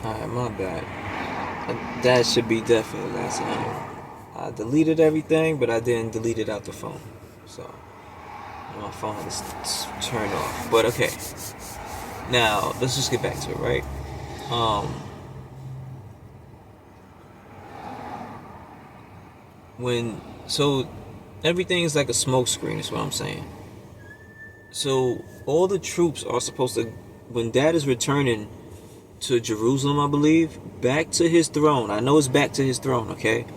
Alright, my bad. That should be definitely last time. I deleted everything, but I didn't delete it out the phone. So, my phone is turned off. But okay. Now, let's just get back to it, right? Um, so everything is like a smoke screen, is what I'm saying. So, all the troops are supposed to, when Dad is returning to Jerusalem, I believe, back to his throne. I know it's back to his throne, okay?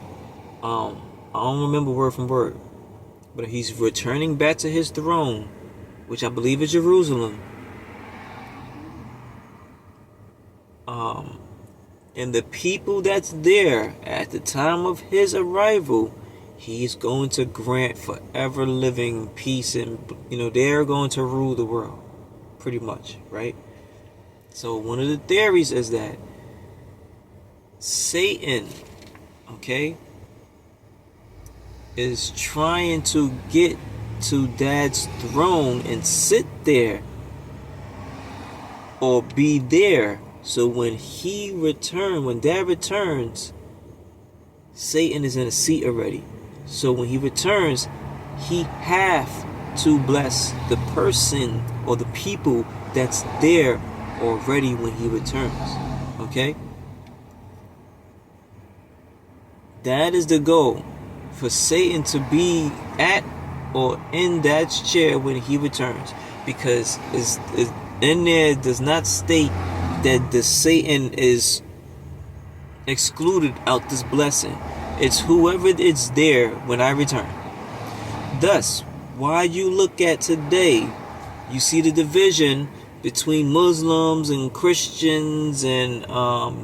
I don't remember word from word, but he's returning back to his throne, which I believe is Jerusalem. And the people that's there at the time of his arrival, he's going to grant forever living peace, and they're going to rule the world, pretty much, right? So one of the theories is that Satan, okay, is trying to get to Dad's throne and sit there or be there. So when Dad returns, Satan is in a seat already. So when he returns, he have to bless the person or the people that's there already when he returns. Okay? That is the goal, for Satan to be at or in Dad's chair when he returns, because is in there does not state that the Satan is excluded out this blessing. It's whoever is there when I return. Thus, why you look at today, you see the division between Muslims and Christians and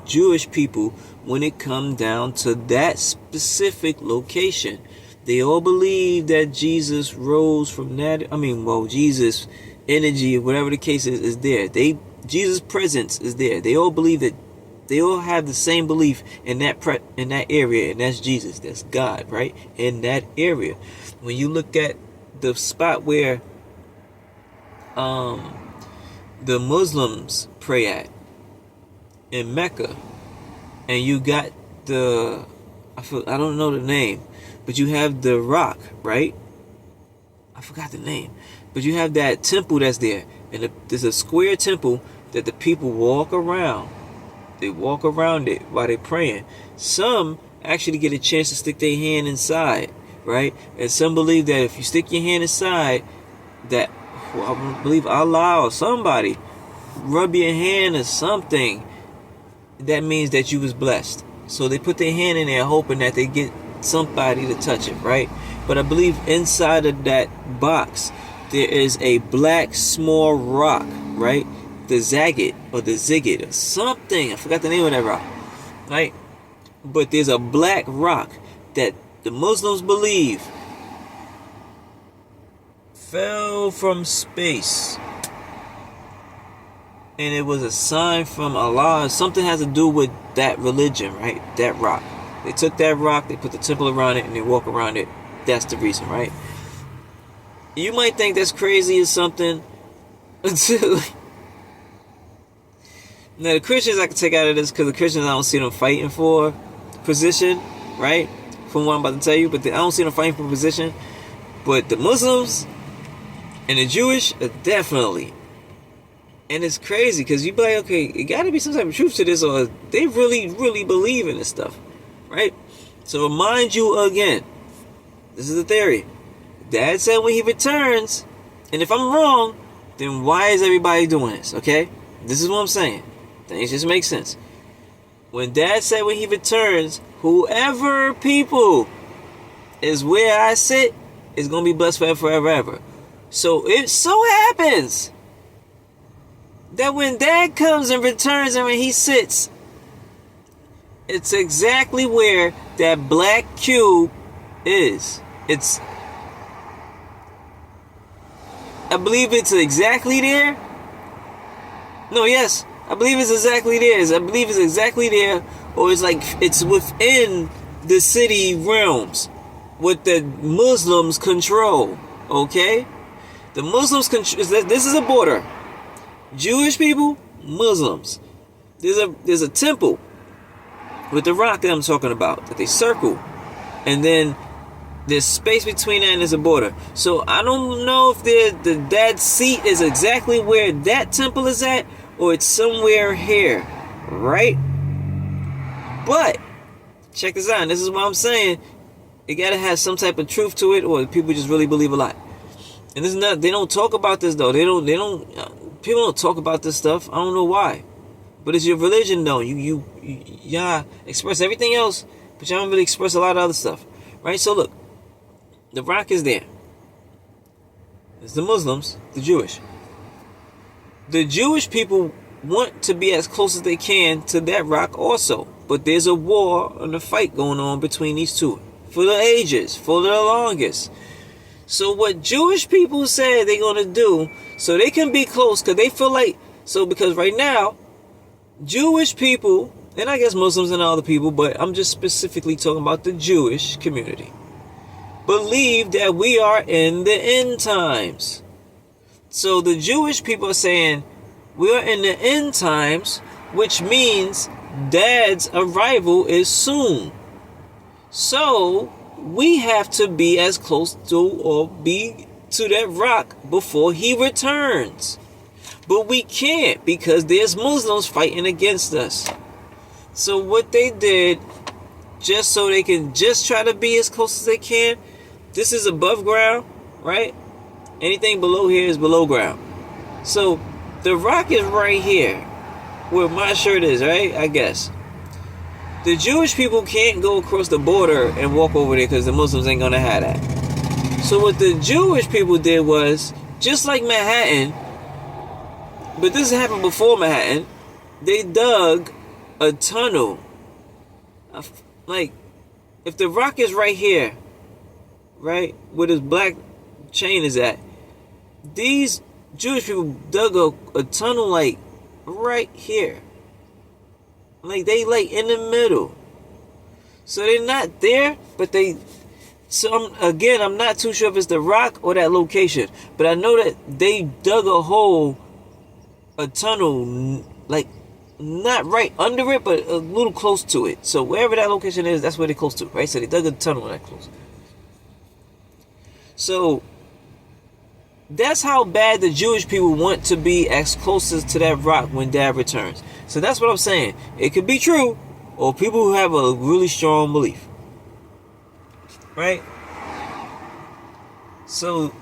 Jewish people when it comes down to that specific location. They all believe that Jesus rose from that. Jesus energy, whatever the case is there. Jesus' presence is there. They all believe that. They all have the same belief in that area, and that's Jesus, that's God, right? In that area. When you look at the spot where the Muslims pray at in Mecca, and you got I don't know the name, but you have the rock, right? I forgot the name, but you have that temple that's there, and there's a square temple that the people walk around. They walk around it while they're praying. Some actually get a chance to stick their hand inside, right? And some believe that if you stick your hand inside, that I believe Allah or somebody rub your hand or something, that means that you was blessed. So they put their hand in there hoping that they get somebody to touch it, right? But I believe inside of that box there is a black small rock, right? The Zagat or the Ziggit or something. I forgot the name of that rock, right? But there's a black rock that the Muslims believe fell from space, and it was a sign from Allah. Something has to do with that religion, right? That rock. They took that rock, they put the temple around it, and they walk around it. That's the reason, right? You might think that's crazy or something. Now the Christians I can take out of this, because the Christians I don't see them fighting for position, right? From what I'm about to tell you, but I don't see them fighting for position. But the Muslims and the Jewish are definitely. And it's crazy because you be like, okay, it got to be some type of truth to this, or they really, really believe in this stuff, right? So remind you again, this is the theory. Dad said when he returns, and if I'm wrong, then why is everybody doing this, okay? This is what I'm saying. Things just make sense. When Dad said when he returns, whoever people is where I sit is going to be blessed forever, forever, ever. So it so happens that when Dad comes and returns and when he sits, it's exactly where that black cube is. I believe it's exactly there. No, yes. I believe it's exactly there. I believe it's exactly there. Or it's like it's within the city realms. What the Muslims control. Okay? The Muslims control. This is a border. Jewish people, Muslims. There's a temple with the rock that I'm talking about that they circle, and then there's space between that and there's a border. So I don't know if that seat is exactly where that temple is at, or it's somewhere here, right? But check this out. And this is what I'm saying. It gotta have some type of truth to it, or people just really believe a lot. And this is not. They don't talk about this though. They don't. People don't talk about this stuff. I don't know why. But it's your religion though. Yeah, express everything else, but y'all don't really express a lot of other stuff, right? So look. The rock is there. It's the Muslims, the Jewish. The Jewish people want to be as close as they can to that rock also. But there's a war and a fight going on between these two. For the ages, for the longest. So what Jewish people say they're going to do, so they can be close, because they feel like, because right now, Jewish people, and I guess Muslims and other people, but I'm just specifically talking about the Jewish community, believe that we are in the end times. So the Jewish people are saying we are in the end times, which means Dad's arrival is soon. So we have to be as close to or be to that rock before he returns. But we can't, because there's Muslims fighting against us. So what they did, just so they can just try to be as close as they can, this is above ground, right? Anything below here is below ground. So the rock is right here, where my shirt is, right? I guess. The Jewish people can't go across the border and walk over there because the Muslims ain't gonna have that. So what the Jewish people did was, just like Manhattan, but this happened before Manhattan, they dug a tunnel. Like, if the rock is right here, right, where this black chain is at, these Jewish people dug a tunnel like right here. Like they like in the middle. So they're not there, but they, so I'm not too sure if it's the rock or that location, but I know that they dug a tunnel, like not right under it, but a little close to it. So wherever that location is, that's where they're close to, right? So they dug a tunnel that close. So that's how bad the Jewish people want to be as close as to that rock when Dad returns. So that's what I'm saying. It could be true, or people who have a really strong belief, right? So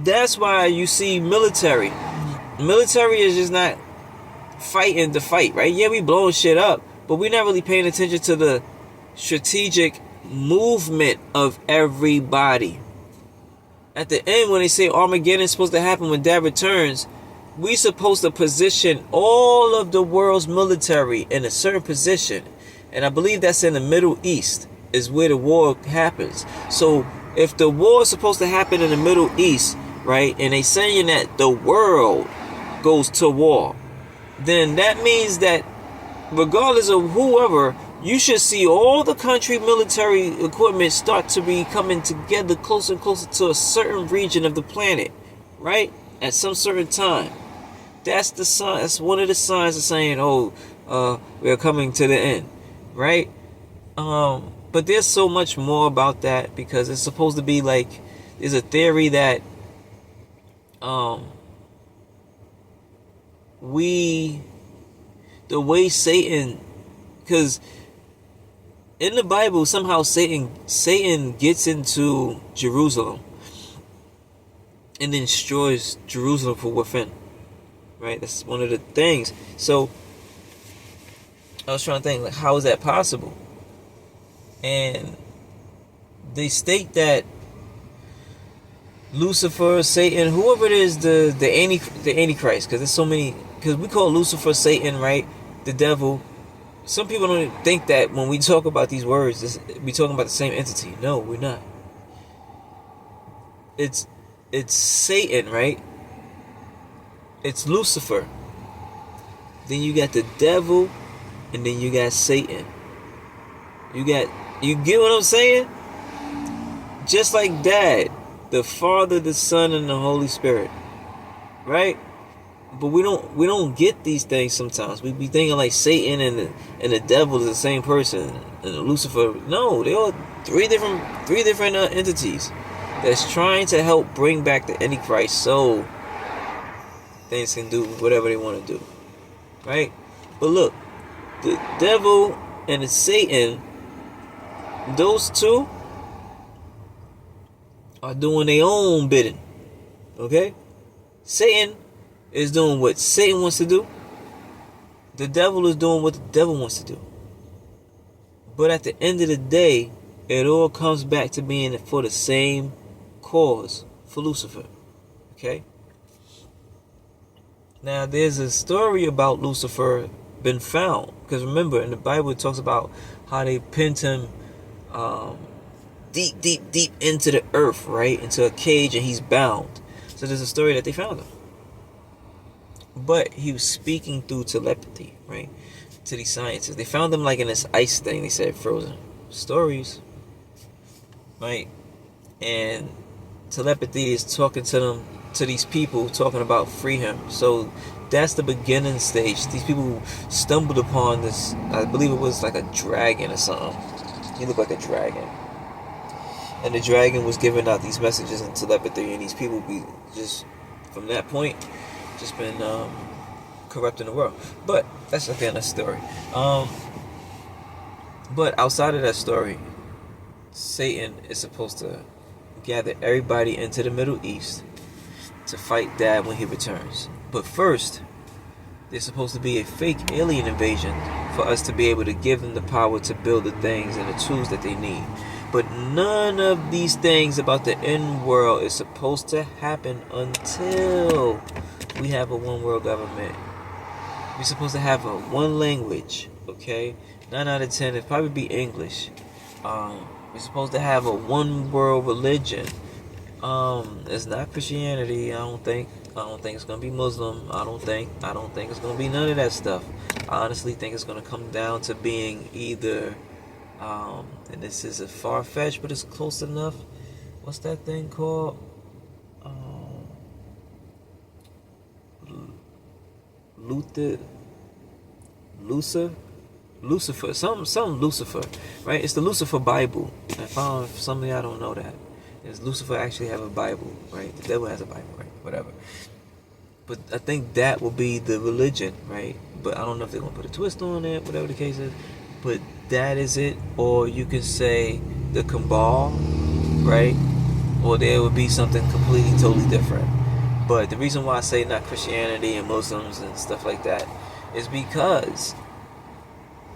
that's why you see military. Military is just not fighting to fight, right? Yeah, we blowing shit up, but we're not really paying attention to the strategic movement of everybody. At the end, when they say Armageddon is supposed to happen when Dad returns, we supposed to position all of the world's military in a certain position. And I believe that's in the Middle East is where the war happens. So if the war is supposed to happen in the Middle East, right, and they saying that the world goes to war, then that means that regardless of whoever, you should see all the country military equipment start to be coming together closer and closer to a certain region of the planet, right? At some certain time. That's the sign. That's one of the signs of saying, we're coming to the end, right? But there's so much more about that, because it's supposed to be like, there's a theory that the way Satan, because in the Bible, somehow Satan gets into Jerusalem and then destroys Jerusalem from within. Right? That's one of the things. So I was trying to think, like, how is that possible? And they state that Lucifer, Satan, whoever it is, the Antichrist, because there's so many, because we call Lucifer Satan, right? The devil. Some people don't think that when we talk about these words, we're talking about the same entity. No, we're not. It's Satan, right? It's Lucifer. Then you got the devil, and then you got Satan. You get what I'm saying? Just like Dad, the Father, the Son, and the Holy Spirit. Right? But we don't get these things sometimes. We be thinking like Satan and the devil is the same person, and Lucifer. No, they are three different entities that's trying to help bring back the Antichrist so things can do whatever they want to do, right? But look, the devil and the Satan, those two are doing their own bidding. Okay, Satan is doing what Satan wants to do. The devil is doing what the devil wants to do. But at the end of the day, it all comes back to being for the same cause, for Lucifer. Okay? Now, there's a story about Lucifer been found. Because remember, in the Bible, it talks about how they pinned him deep, deep, deep into the earth, right? Into a cage, and he's bound. So there's a story that they found him. But he was speaking through telepathy, right? To these scientists. They found him like in this ice thing, they said, frozen. Stories. Right? And telepathy is talking to them, to these people, talking about free him. So that's the beginning stage. These people stumbled upon this, I believe it was like a dragon or something. He looked like a dragon. And the dragon was giving out these messages in telepathy, and these people be just, from that point, just been corrupting the world. But that's again a story. But outside of that story, Satan is supposed to gather everybody into the Middle East to fight Dad when he returns. But first, there's supposed to be a fake alien invasion for us to be able to give them the power to build the things and the tools that they need. But none of these things about the end world is supposed to happen until we have a one world government. We're supposed to have a one language, okay? 9 out of 10, it'd probably be English. We're supposed to have a one world religion. It's not Christianity, I don't think. I don't think it's gonna be Muslim. I don't think it's gonna be none of that stuff. I honestly think it's gonna come down to being either, and this is a far-fetched, but it's close enough. What's that thing called? Lucifer, some Lucifer, right? It's the Lucifer Bible. If some of y'all don't know that, is Lucifer actually have a Bible, right? The devil has a Bible, right? Whatever. But I think that will be the religion, right? But I don't know if they're gonna put a twist on it, whatever the case is. But that is it, or you could say the Cabal, right? Or there would be something completely, totally different. But the reason why I say not Christianity and Muslims and stuff like that is because,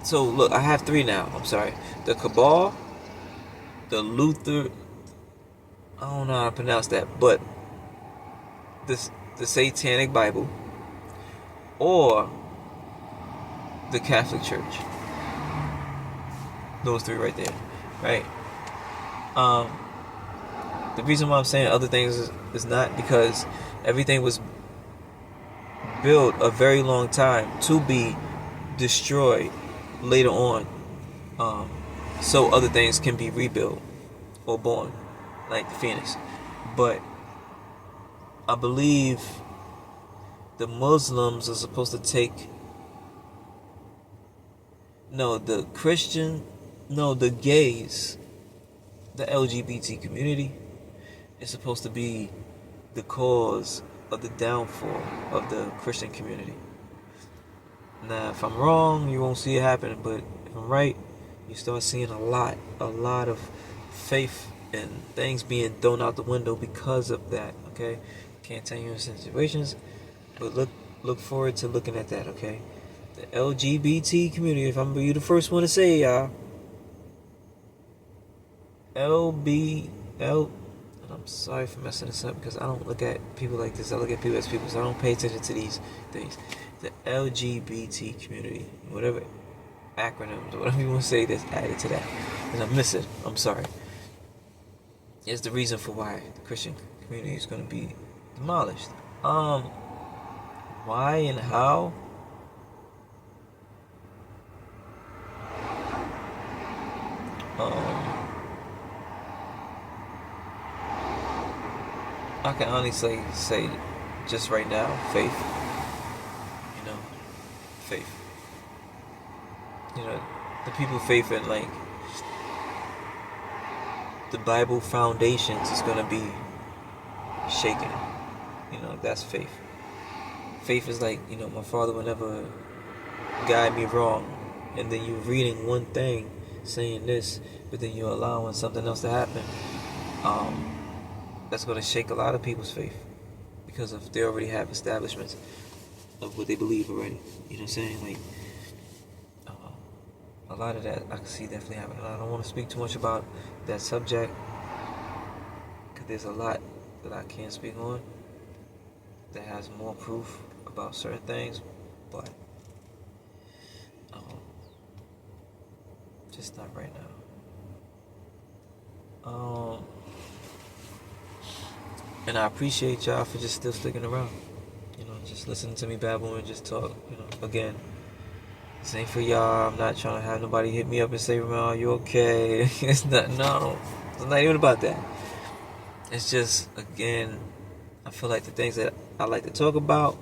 so look, I have 3 now. I'm sorry. The Cabal, the Luther, I don't know how to pronounce that, but the Satanic Bible, or the Catholic Church. Those 3 right there, right? The reason why I'm saying other things is not because everything was built a very long time to be destroyed later on, so other things can be rebuilt or born, like the Phoenix. But I believe the Muslims are supposed to take, the gays, the LGBT community is supposed to be the cause of the downfall of the Christian community. Now, if I'm wrong, you won't see it happening, but if I'm right, you start seeing a lot of faith and things being thrown out the window because of that, okay? Can't tell you in situations, but look forward to looking at that, okay? The LGBT community, if I'm be the first one to say, y'all, I'm sorry for messing this up because I don't look at people like this. I look at people as people, so I don't pay attention to these things. The LGBT community, whatever acronyms or whatever you want to say that's added to that, and I miss it. I'm sorry. It's the reason for why the Christian community is going to be demolished. Why and how? I can honestly say just right now, faith. faith. The people faith in like the Bible foundations is gonna be shaken. That's faith. Faith is like, my father would never guide me wrong, and then you reading one thing saying this, but then you're allowing something else to happen. That's gonna shake a lot of people's faith because of they already have establishments of what they believe already. You know what I'm saying? Like a lot of that I can see definitely happening. I don't want to speak too much about that subject because there's a lot that I can't speak on that has more proof about certain things, but just not right now. And I appreciate y'all for just still sticking around. Just listening to me babble and just talk. Again, this ain't for y'all. I'm not trying to have nobody hit me up and say, "Are you okay?" It's not even about that. It's just, again, I feel like the things that I like to talk about,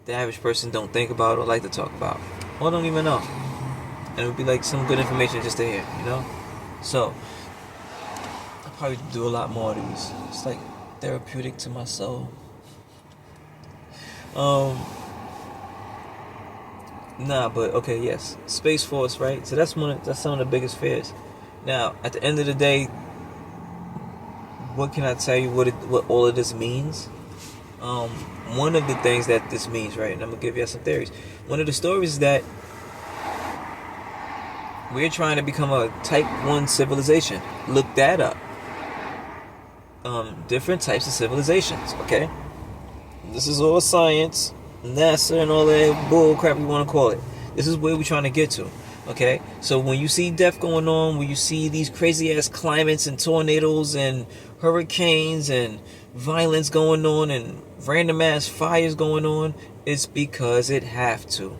the average person don't think about or like to talk about, or don't even know. And it would be like some good information just to hear, So, I'll probably do a lot more of these. It's like therapeutic to my soul. But okay, yes, Space Force, right? So that's some of the biggest fears. Now, at the end of the day, what can I tell you? What all of this means? One of the things that this means, right? And I'm gonna give you some theories. One of the stories is that we're trying to become a Type 1 civilization. Look that up. Different types of civilizations. Okay, this is all science. NASA and all that bull crap you want to call it. This is where we're trying to get to. Okay, so when you see death going on, when you see these crazy ass climates and tornadoes and hurricanes and violence going on and random ass fires going on, it's because it have to.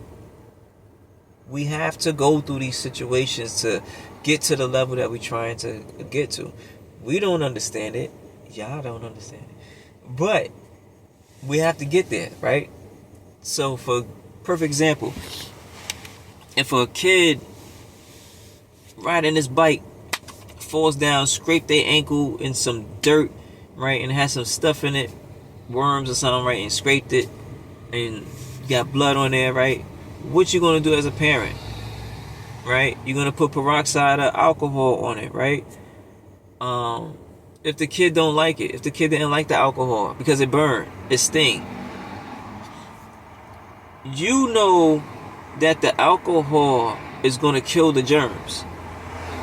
We have to go through these situations to get to the level that we're trying to get to. We don't understand it. Y'all don't understand it. But we have to get there, right? So, for perfect example, if a kid riding his bike falls down, scrape their ankle in some dirt, right, and has some stuff in it, worms or something, right, and scraped it, and got blood on there, right, what you gonna do as a parent, right? You're gonna put peroxide or alcohol on it, right? If the kid don't like it, if the kid didn't like the alcohol because it burned, it sting, you know that the alcohol is going to kill the germs.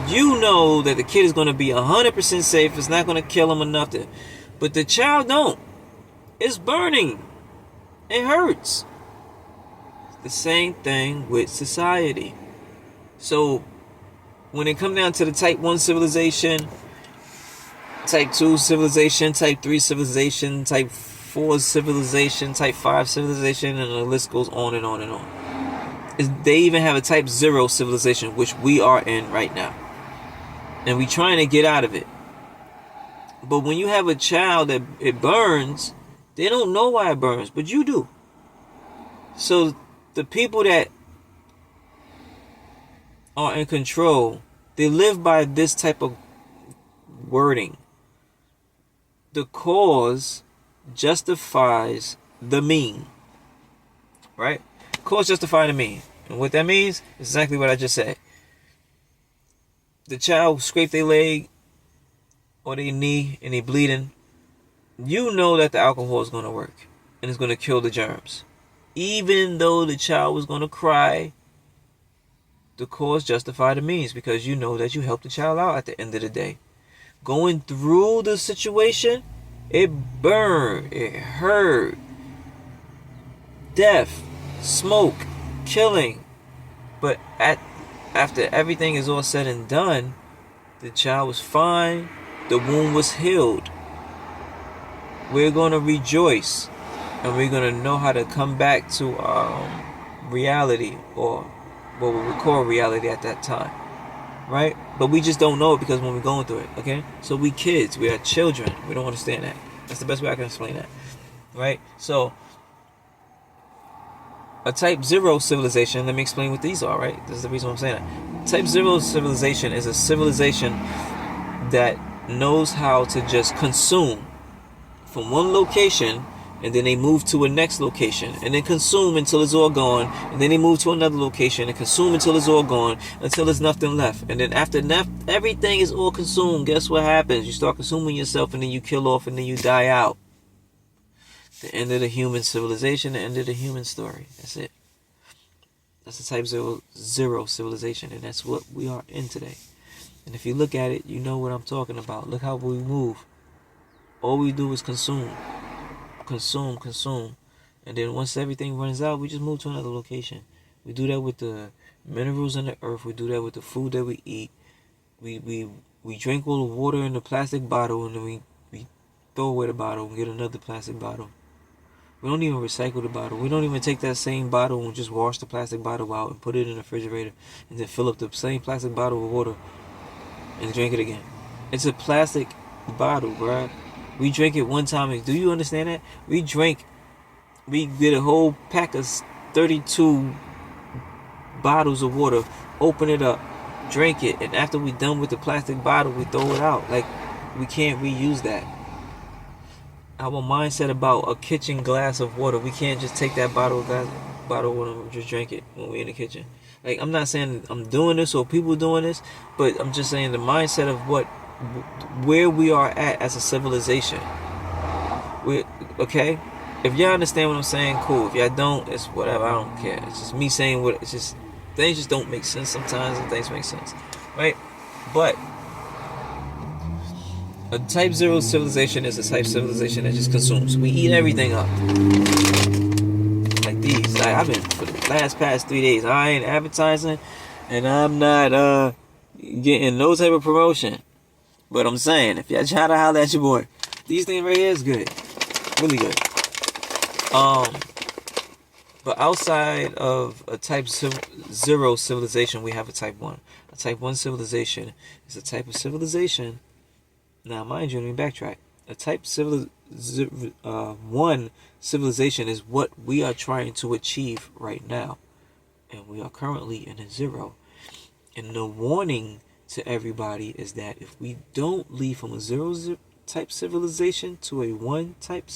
You know that the kid is going to be 100% safe. It's not going to kill him or nothing. But the child don't. It's burning. It hurts. The same thing with society. So when it comes down to the Type 1 civilization, Type 2 civilization, Type 3 civilization, Type 4 civilization, Type 5 civilization, and the list goes on and on and on. They even have a Type 0 civilization, which we are in right now. And we're trying to get out of it. But when you have a child that it burns, they don't know why it burns, but you do. So the people that are in control, they live by this type of wording. The cause justifies the mean, right? Cause justify the mean. And what that means is exactly what I just said. The child scraped their leg or their knee and they bleeding. You know that the alcohol is going to work and it's going to kill the germs. Even though the child was going to cry, the cause justify the means because you know that you helped the child out at the end of the day. Going through the situation, it burned, it hurt, death, smoke, killing. But after everything is all said and done, the child was fine, the wound was healed. We're going to rejoice and we're going to know how to come back to reality, or what we would call reality at that time. Right? But we just don't know it because when we're going through it, okay? So we kids, we are children. We don't understand that. That's the best way I can explain that. Right? So A type 0 civilization, let me explain what these are, right? This is the reason why I'm saying that. Type 0 civilization is a civilization that knows how to just consume from one location, and then they move to a next location, and then consume until it's all gone, and then they move to another location and consume until it's all gone, until there's nothing left. And then after everything is all consumed, guess what happens? You start consuming yourself, and then you kill off, and then you die out. The end of the human civilization, the end of the human story. That's it. That's the type 0 civilization, and that's what we are in today. And if you look at it, you know what I'm talking about. Look how we move. All we do is consume. And then once everything runs out, we just move to another location. We do that with the minerals in the earth. We do that with the food that we eat. We drink all the water in the plastic bottle, and then we throw away the bottle and get another plastic bottle. We don't even recycle the bottle. We don't even take that same bottle and just wash the plastic bottle out and put it in the refrigerator and then fill up the same plastic bottle with water and drink it again. It's a plastic bottle, bruh. We drink it one time. Do you understand that? We get a whole pack of 32 bottles of water, open it up, drink it, and after we're done with the plastic bottle, we throw it out. Like, we can't reuse that. Our mindset about a kitchen glass of water, we can't just take that bottle of water and just drink it when we're in the kitchen. Like, I'm not saying I'm doing this or people doing this, but I'm just saying the mindset of where we are at as a civilization. Okay? If y'all understand what I'm saying, cool. If y'all don't, it's whatever. I don't care. It's just me saying what. It's just things just don't make sense sometimes, and things make sense, right? But a type 0 civilization is a type civilization that just consumes. We eat everything up. Like these. Like, I've been for the past 3 days. I ain't advertising, and I'm not getting no type of promotion. But I'm saying, if y'all try to holler at your boy, these things right here is good, really good. But outside of a type 0 civilization, we have a type 1. A type 1 civilization is a type of civilization. Now, mind you, let me backtrack. A type 1 civilization is what we are trying to achieve right now. And we are currently in a 0. And the warning to everybody is that if we don't leave from a 0 type civilization to a 1 type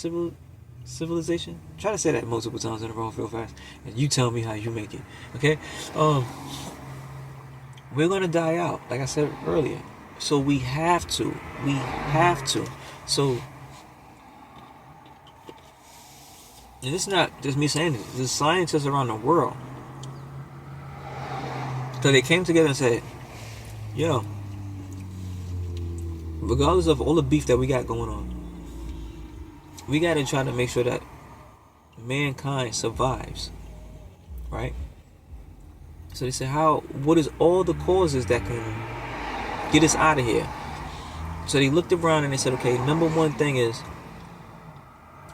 civilization, try to say that multiple times in a row real fast, and you tell me how you make it. Okay? We're gonna die out, like I said earlier. So we have to. So, and it's not just me saying it. There's scientists around the world. So they came together and said, yo, regardless of all the beef that we got going on, we got to try to make sure that mankind survives, right? So they said, what is all the causes that can get us out of here? So they looked around and they said, okay, number one thing is,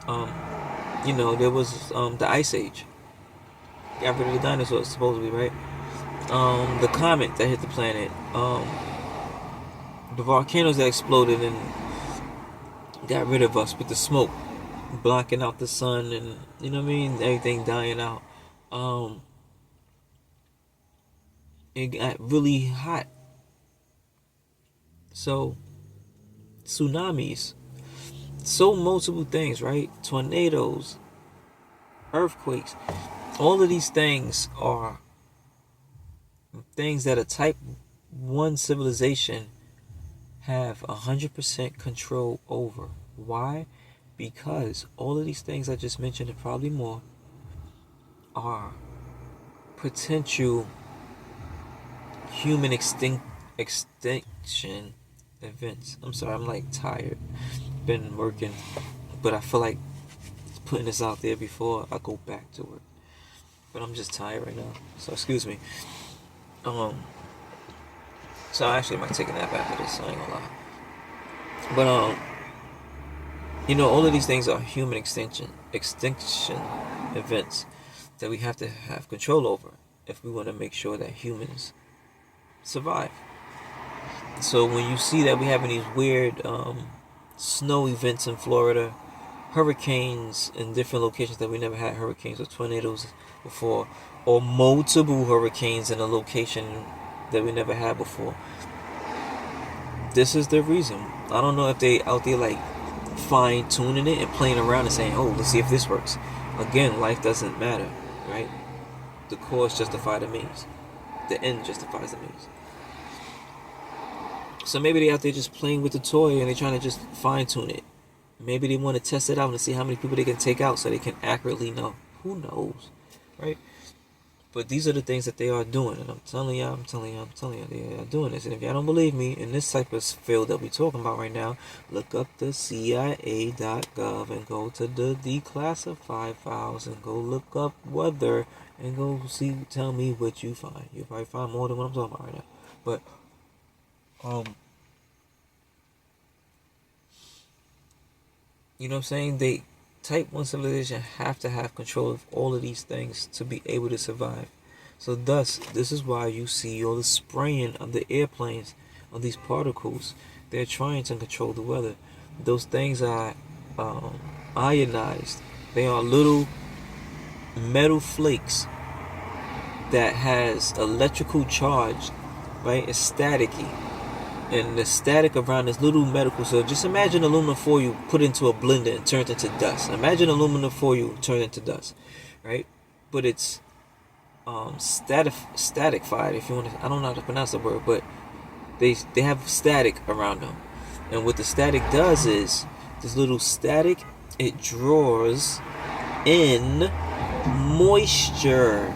there was the Ice Age. Got rid of the dinosaurs, supposedly, right? The comet that hit the planet, the volcanoes that exploded and got rid of us with the smoke blocking out the sun, and you know what I mean, everything dying out. It got really hot, so tsunamis, so multiple things, right? Tornadoes, earthquakes, all of these things are things that a type 1 civilization have 100% control over. Why? Because all of these things I just mentioned, and probably more, are potential human extinction events. I'm sorry, I'm like tired. Been working, but I feel like putting this out there before I go back to work. But I'm just tired right now, so excuse me. So I actually might take a nap after this, I ain't gonna lie. But all of these things are human extinction events that we have to have control over if we want to make sure that humans survive. So when you see that we're having these weird snow events in Florida, hurricanes in different locations that we never had hurricanes or tornadoes before, or multiple hurricanes in a location that we never had before. This is the reason. I don't know if they out there like fine tuning it and playing around and saying, oh, let's see if this works. Again, life doesn't matter, right? The cause justifies the means. The end justifies the means. So maybe they out there just playing with the toy and they're trying to just fine tune it. Maybe they want to test it out and see how many people they can take out so they can accurately know. Who knows, right? But these are the things that they are doing, and I'm telling y'all, they are doing this. And if y'all don't believe me, in this type of field that we're talking about right now, look up the CIA.gov and go to the declassified files and go look up weather and go see, tell me what you find. You'll probably find more than what I'm talking about right now. But, you know what I'm saying? They Type 1 civilization have to have control of all of these things to be able to survive. So thus, this is why you see all the spraying of the airplanes of these particles. They're trying to control the weather. Those things are ionized. They are little metal flakes that has electrical charge, right? It's staticky. And the static around this little medical, so just imagine aluminum foil put into a blender and turned into dust. Imagine aluminum foil turned into dust, right? But it's statified, if you want to. I don't know how to pronounce the word, but they have static around them. And what the static does is this little static, it draws in moisture.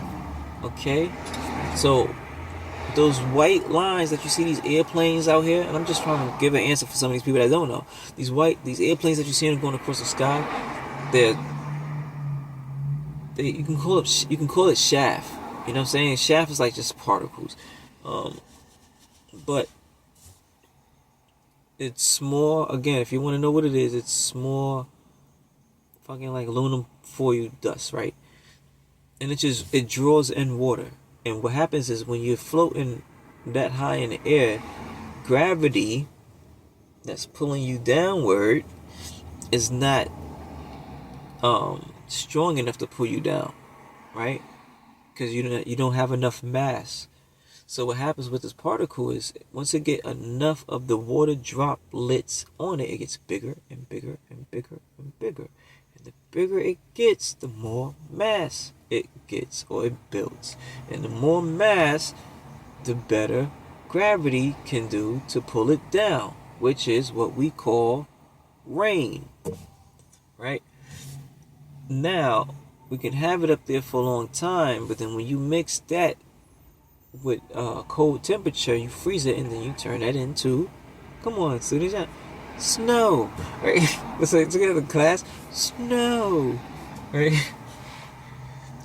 Okay, so those white lines that you see, these airplanes out here, and I'm just trying to give an answer for some of these people that don't know. These airplanes that you see going across the sky, you can call it chaff. You know what I'm saying? Chaff is like just particles, but it's more. Again, if you want to know what it is, it's more fucking like aluminum foil dust, right? And it draws in water. And what happens is when you're floating that high in the air, gravity that's pulling you downward is not strong enough to pull you down, right? Because you don't have enough mass. So what happens with this particle is once it get enough of the water droplets on it, it gets bigger and bigger and bigger and bigger. And the bigger it gets, the more mass it gets or it builds. And the more mass, the better gravity can do to pull it down, which is what we call rain, right? Now, we can have it up there for a long time, but then when you mix that with cold temperature, you freeze it and then you turn that into, come on, students, snow, right? Let's say together, class, snow, right?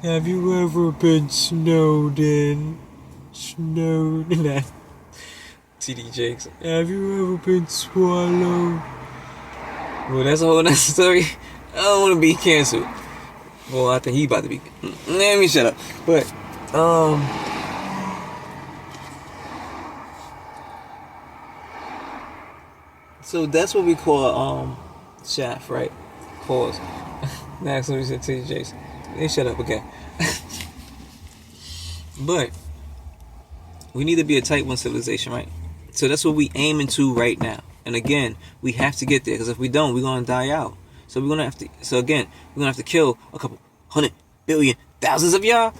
Have you ever been snowed in? Snowed in? TD Jakes. Have you ever been swallowed? Well, that's a whole nother story. I don't want to be canceled. Well, I think he about to be. Let me shut up. But, so that's what we call, chaff, right? Pause. Next, let me say TD Jakes. They shut up again. But we need to be a Type 1 civilization, right? So that's what we aiming to right now. And again, we have to get there, because if we don't, we're gonna die out. So we're gonna have to. So again, we're gonna have to kill a couple 100 billion thousands of y'all,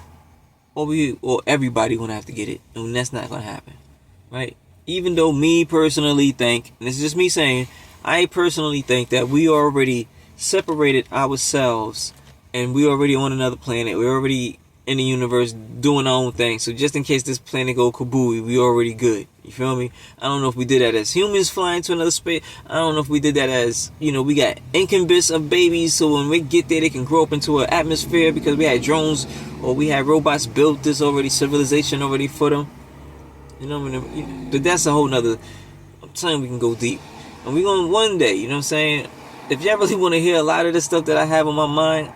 or everybody gonna have to get it, and that's not gonna happen, right? Even though me personally think, and this is just me saying, I personally think that we already separated ourselves. And we already on another planet. We're already in the universe doing our own thing. So just in case this planet go kabooey, we already good. You feel me? I don't know if we did that as humans flying to another space. I don't know if we did that as, we got incubus of babies. So when we get there, they can grow up into an atmosphere because we had drones or we had robots built this already, civilization already for them. But that's a whole nother, I'm telling you, we can go deep. And we're going one day, you know what I'm saying? If y'all really want to hear a lot of the stuff that I have on my mind,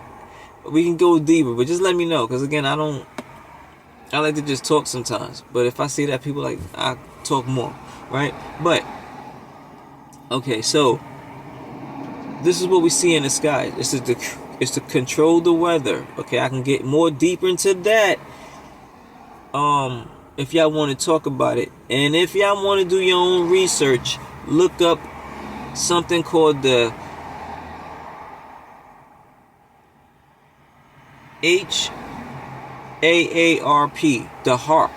we can go deeper, but just let me know, because again, I like to just talk sometimes, but if I see that people like, I talk more, right? But okay, so this is what we see in the sky. It's to control the weather. Okay, I can get more deeper into that. If y'all want to talk about it, and if y'all want to do your own research, look up something called the HAARP, the HAARP,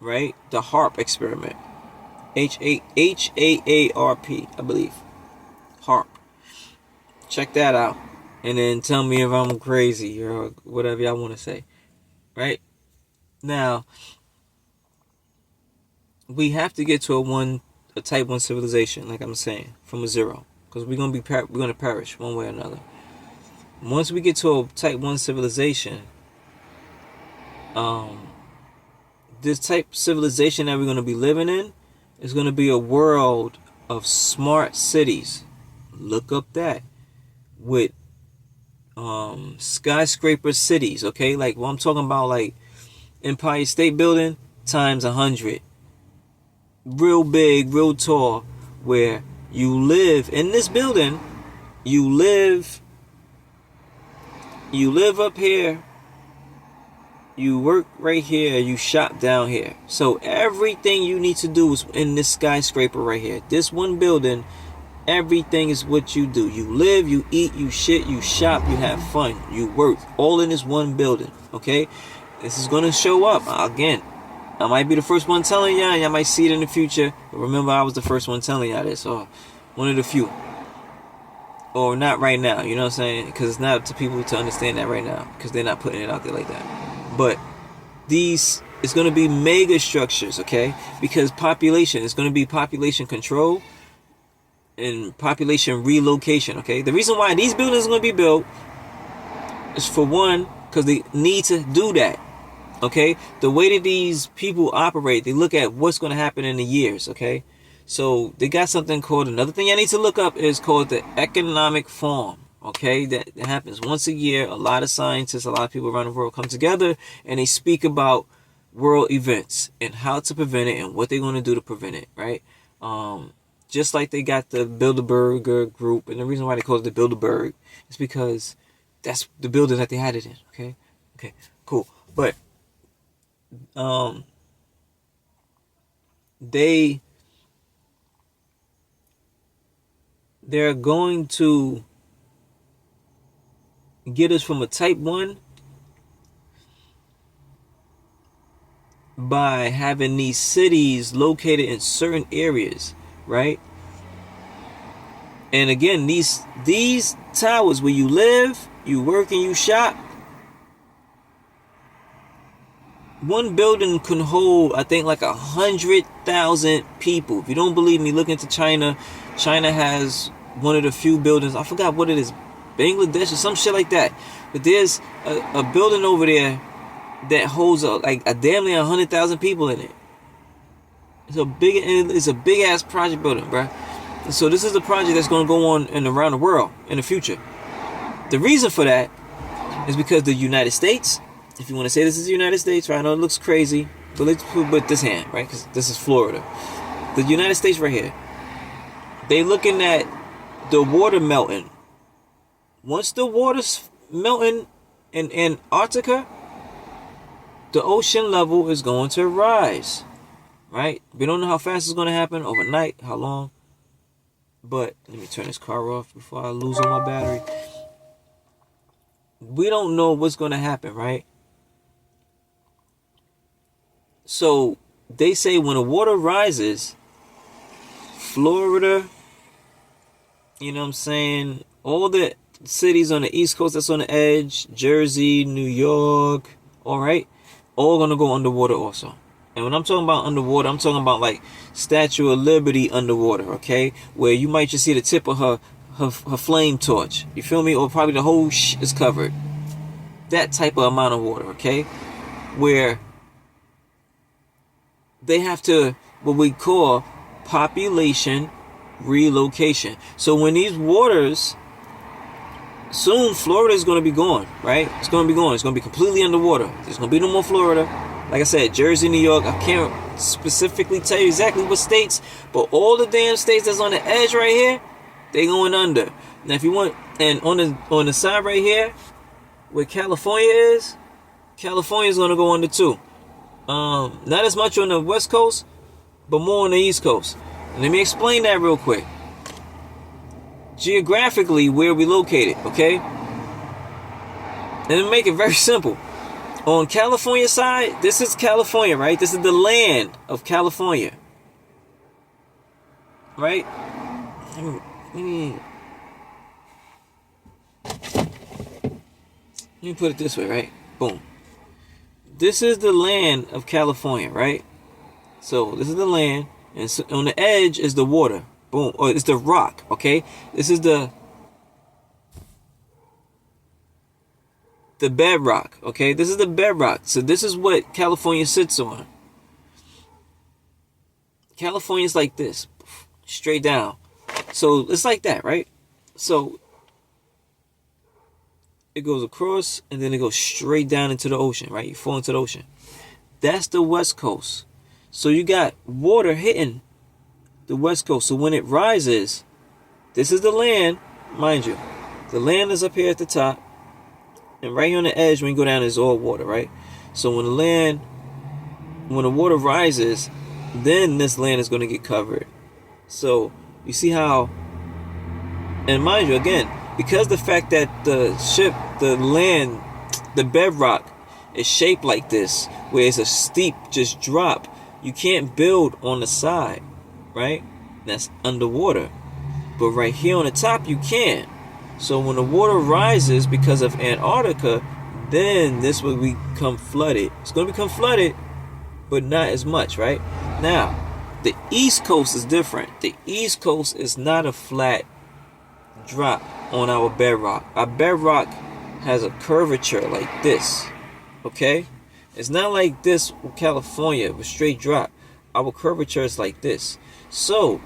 right? The HAARP experiment. HAARP, I believe. HAARP. Check that out, and then tell me if I'm crazy or whatever y'all want to say, right? Now, we have to get to a type 1 civilization, like I'm saying, from a zero, because we're gonna perish one way or another. Once we get to a type 1 civilization, this type of civilization that we're gonna be living in is gonna be a world of smart cities. Look up that. With skyscraper cities, okay? Like what I'm talking about, like Empire State Building times 100. Real big, real tall, where you live in this building, you live up here, you work right here, you shop down here. So everything you need to do is in this skyscraper right here. This one building, everything is what you do. You live, you eat, you shit, you shop, you have fun, you work, all in this one building, okay? This is going to show up. Again, I might be the first one telling y'all, and y'all might see it in the future. But remember, I was the first one telling y'all this, or one of the few. Or not right now, you know what I'm saying? Because it's not up to people to understand that right now, because they're not putting it out there like that. But it's going to be mega structures, okay? Because population, it's going to be population control and population relocation, okay? The reason why these buildings are going to be built is, for one, because they need to do that, okay? The way that these people operate, they look at what's going to happen in the years, okay? So they got something called, another thing I need to look up is called the economic farm, okay? That happens once a year. A lot of scientists, a lot of people around the world come together and they speak about world events and how to prevent it and what they're going to do to prevent it, right? Just like they got the Bilderberg group, and the reason why they call it the Bilderberg is because that's the building that they had it in, okay? Okay, cool. But they're going to get us from a type 1 by having these cities located in certain areas, right? And again, these towers where you live, you work, and you shop, one building can hold, I think, like 100,000 people. If you don't believe me, look into China. China has one of the few buildings, I forgot what it is, Bangladesh or some shit like that. But there's a building over there that holds a damn near 100,000 people in it. It's a big ass project building, bruh. So this is a project that's going to go on around the world in the future. The reason for that is because the United States, if you want to say this is the United States, right? I know it looks crazy, but let's put this hand, right? Because this is Florida. The United States right here. They looking at the water melting. Once the water's melting in Antarctica, the ocean level is going to rise, right? We don't know how fast it's going to happen, overnight, how long. But let me turn this car off before I lose all my battery. We don't know what's going to happen, right? So they say when the water rises, Florida, you know what I'm saying, all the cities on the East Coast that's on the edge, Jersey, New York, all right, all going to go underwater also. And when I'm talking about underwater, I'm talking about like Statue of Liberty underwater, okay? Where you might just see the tip of her flame torch. You feel me? Or probably the whole is covered. That type of amount of water, okay? Where they have to, what we call population relocation. So when these waters, soon Florida is going to be gone, right? It's going to be gone. It's going to be completely underwater. There's going to be no more Florida. Like I said, Jersey, New York, I can't specifically tell you exactly what states, but all the damn states that's on the edge right here, They going under. Now if you want, and on the side right here, where California is gonna go under too. Not as much on the west coast, but more on the east coast. And let me explain that real quick. Geographically, where we located, okay? And make it very simple. On California side, this is California, right? This is the land of California, right? Let me put it this way, right? Boom. This is the land of California, right? So this is the land, and so on the edge is the water. Boom. Or it's the rock, okay? This is the bedrock, okay? This is the bedrock. So this is what California sits on. California's like this, straight down. So it's like that, right? So it goes across and then it goes straight down into the ocean, right? You fall into the ocean. That's the west coast. So you got water hitting the west coast. So when it rises, this is the land, mind you. The land is up here at the top. And right here on the edge, when you go down, is all water, right? So when the water rises, then this land is going to get covered. So you see how, and mind you, again, because the fact that the land, the bedrock is shaped like this, where it's a steep just drop, you can't build on the side, right? That's underwater. But right here on the top, you can. So when the water rises because of Antarctica, then this will become flooded. It's going to become flooded, but not as much, right? Now, the East Coast is different. The East Coast is not a flat drop on our bedrock. Our bedrock has a curvature like this, okay? It's not like this with California, with straight drop. Our curvature is like this. So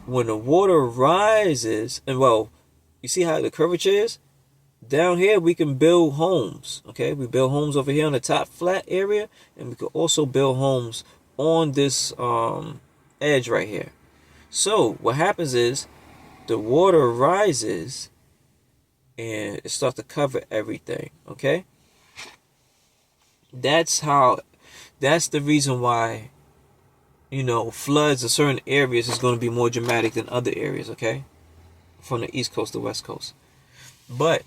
when the water rises, and well, you see how the curvature is? Down here, we can build homes, okay? We build homes over here on the top flat area, and we could also build homes on this edge right here. So what happens is the water rises, and it starts to cover everything, okay? That's the reason why, floods in certain areas is going to be more dramatic than other areas, okay? From the east coast to west coast. But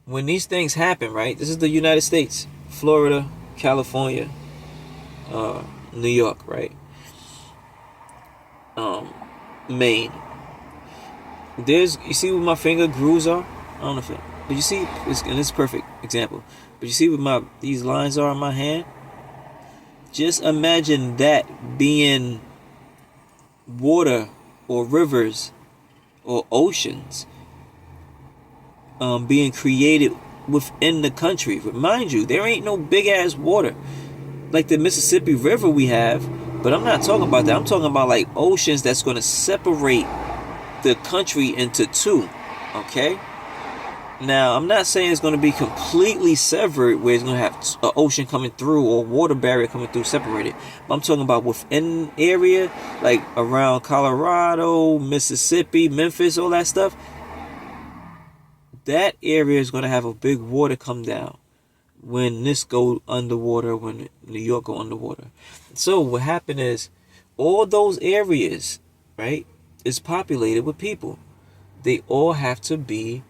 when these things happen, right? This is the United States, Florida, California, New York, right? Maine. You see where my finger grooves are? I don't know if but you see, and it's a perfect example. But you see what these lines are on my hand? Just imagine that being water or rivers or oceans being created within the country. But mind you, there ain't no big ass water like the Mississippi River we have, but I'm not talking about that. I'm talking about like oceans that's going to separate the country into two, okay? Now, I'm not saying it's going to be completely severed where it's going to have an ocean coming through or water barrier coming through separated. But I'm talking about within area, like around Colorado, Mississippi, Memphis, all that stuff. That area is going to have a big water come down when this go underwater, when New York go underwater. So what happened is all those areas, right, is populated with people. They all have to be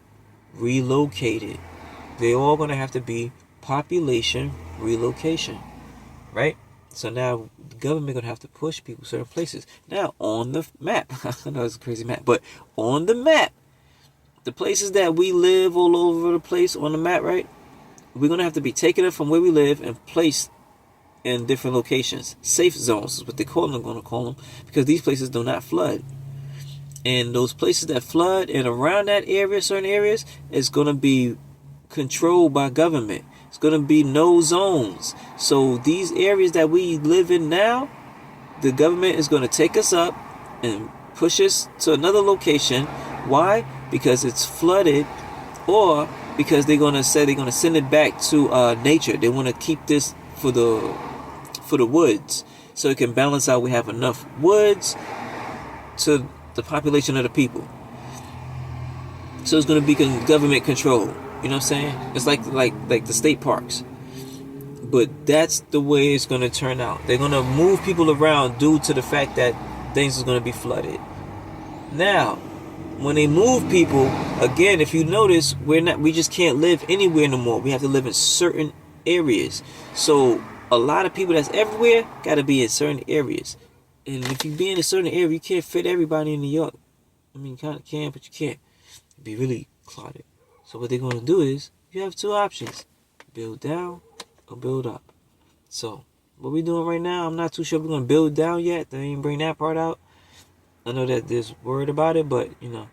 relocated. They all going to have to be population relocation, right? So now the government going to have to push people certain places. Now on the map, I know it's a crazy map, but on the map, the places that we live all over the place on the map, right? We're going to have to be taken up from where we live and placed in different locations. Safe zones is what they're going to call them, because these places do not flood. And those places that flood and around that area, certain areas, is going to be controlled by government. It's going to be no zones. So these areas that we live in now, the government is going to take us up and push us to another location. Why? Because it's flooded, or because they're going to say they're going to send it back to nature. They want to keep this for the woods, so it can balance out. We have enough woods to the population of the people. So it's going to be government control. You know what I'm saying? It's like the state parks. But that's the way it's going to turn out. They're going to move people around due to the fact that things is going to be flooded. Now, when they move people, again, if you notice, we just can't live anywhere no more. We have to live in certain areas. So a lot of people that's everywhere got to be in certain areas. And if you be in a certain area, you can't fit everybody in New York. I mean, you kind of can, but you can't. It'd be really cluttered. So what they're going to do is, you have two options. Build down or build up. So what we're doing right now, I'm not too sure if we're going to build down yet. They ain't bring that part out. I know that there's word about it, but, you know,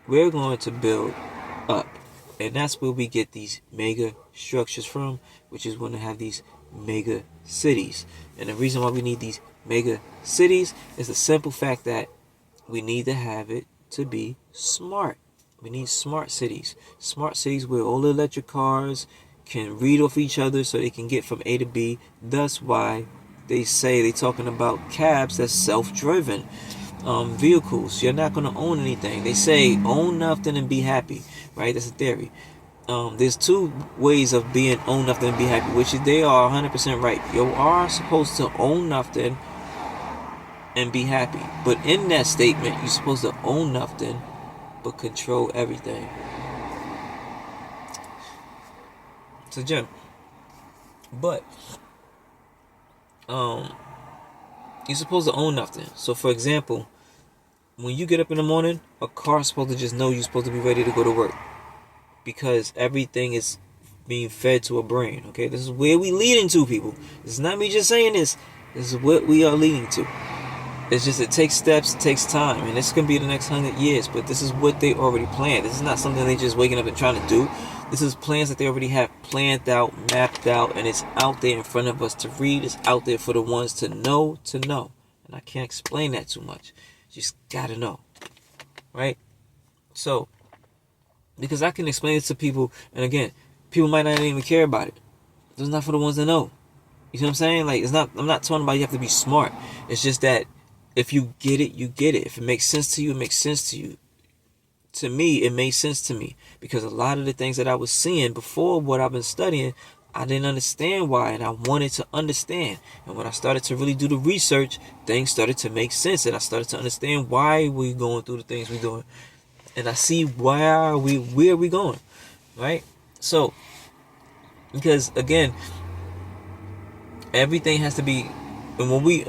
we're going to build up. And that's where we get these mega structures from, which is going to have these mega cities. And the reason why we need these mega cities is the simple fact that we need to have it to be smart. We need smart cities. Smart cities where all the electric cars can read off each other so they can get from A to B. That's why they're talking about cabs that's self-driven. Vehicles. You're not going to own anything. They say own nothing and be happy, right? That's a theory. There's two ways of being own nothing and be happy, which they are 100% right. You are supposed to own nothing and be happy, but in that statement, you're supposed to own nothing but control everything. So, Jim, but you're supposed to own nothing. So, for example, when you get up in the morning, a car's supposed to just know you're supposed to be ready to go to work, because everything is being fed to a brain. Okay, this is where we leading to, people. This is not me just saying this. This is what we are leading to. It's just, it takes steps, it takes time, and this can be the next 100 years. But this is what they already planned. This is not something they just waking up and trying to do. This is plans that they already have planned out, mapped out, and it's out there in front of us to read. It's out there for the ones to know. And I can't explain that too much. You just gotta know, right? So, because I can explain it to people, and again, people might not even care about it. It's not for the ones that know. You see what I'm saying? Like, it's not. I'm not talking about you have to be smart. It's just that if you get it, you get it. If it makes sense to you, it makes sense to you. To me, it made sense to me, because a lot of the things that I was seeing before what I've been studying, I didn't understand why, and I wanted to understand. And when I started to really do the research, things started to make sense, and I started to understand why we're going through the things we're doing. And I see where we going, right? So, because again, everything has to be, and when we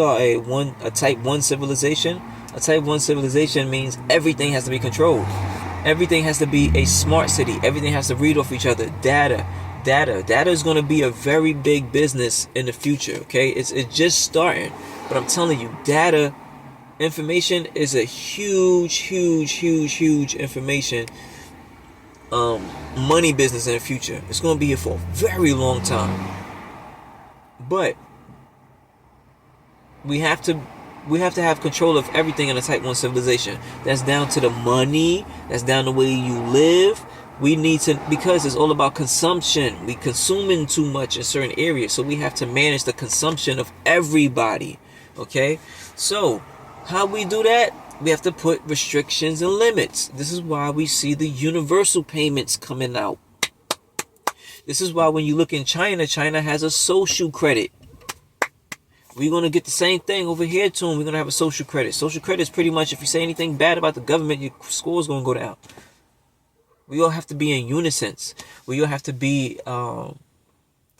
are a type 1 civilization, a type 1 civilization means everything has to be controlled. Everything has to be a smart city. Everything has to read off each other. Data is going to be a very big business in the future. Okay, it's just starting, but I'm telling you, data, information is a huge information money business in the future. It's going to be here for a very long time. But we have to have control of everything in a type 1 civilization. That's down to the money. That's down to the way you live. We need to, because it's all about consumption. We consuming too much in certain areas. So we have to manage the consumption of everybody. Okay? So, how we do that? We have to put restrictions and limits. This is why we see the universal payments coming out. This is why when you look in China, China has a social credit. We're going to get the same thing over here too. We're going to have a social credit. Social credit is pretty much, if you say anything bad about the government, your score is going to go down. We all have to be in unison. We all have to be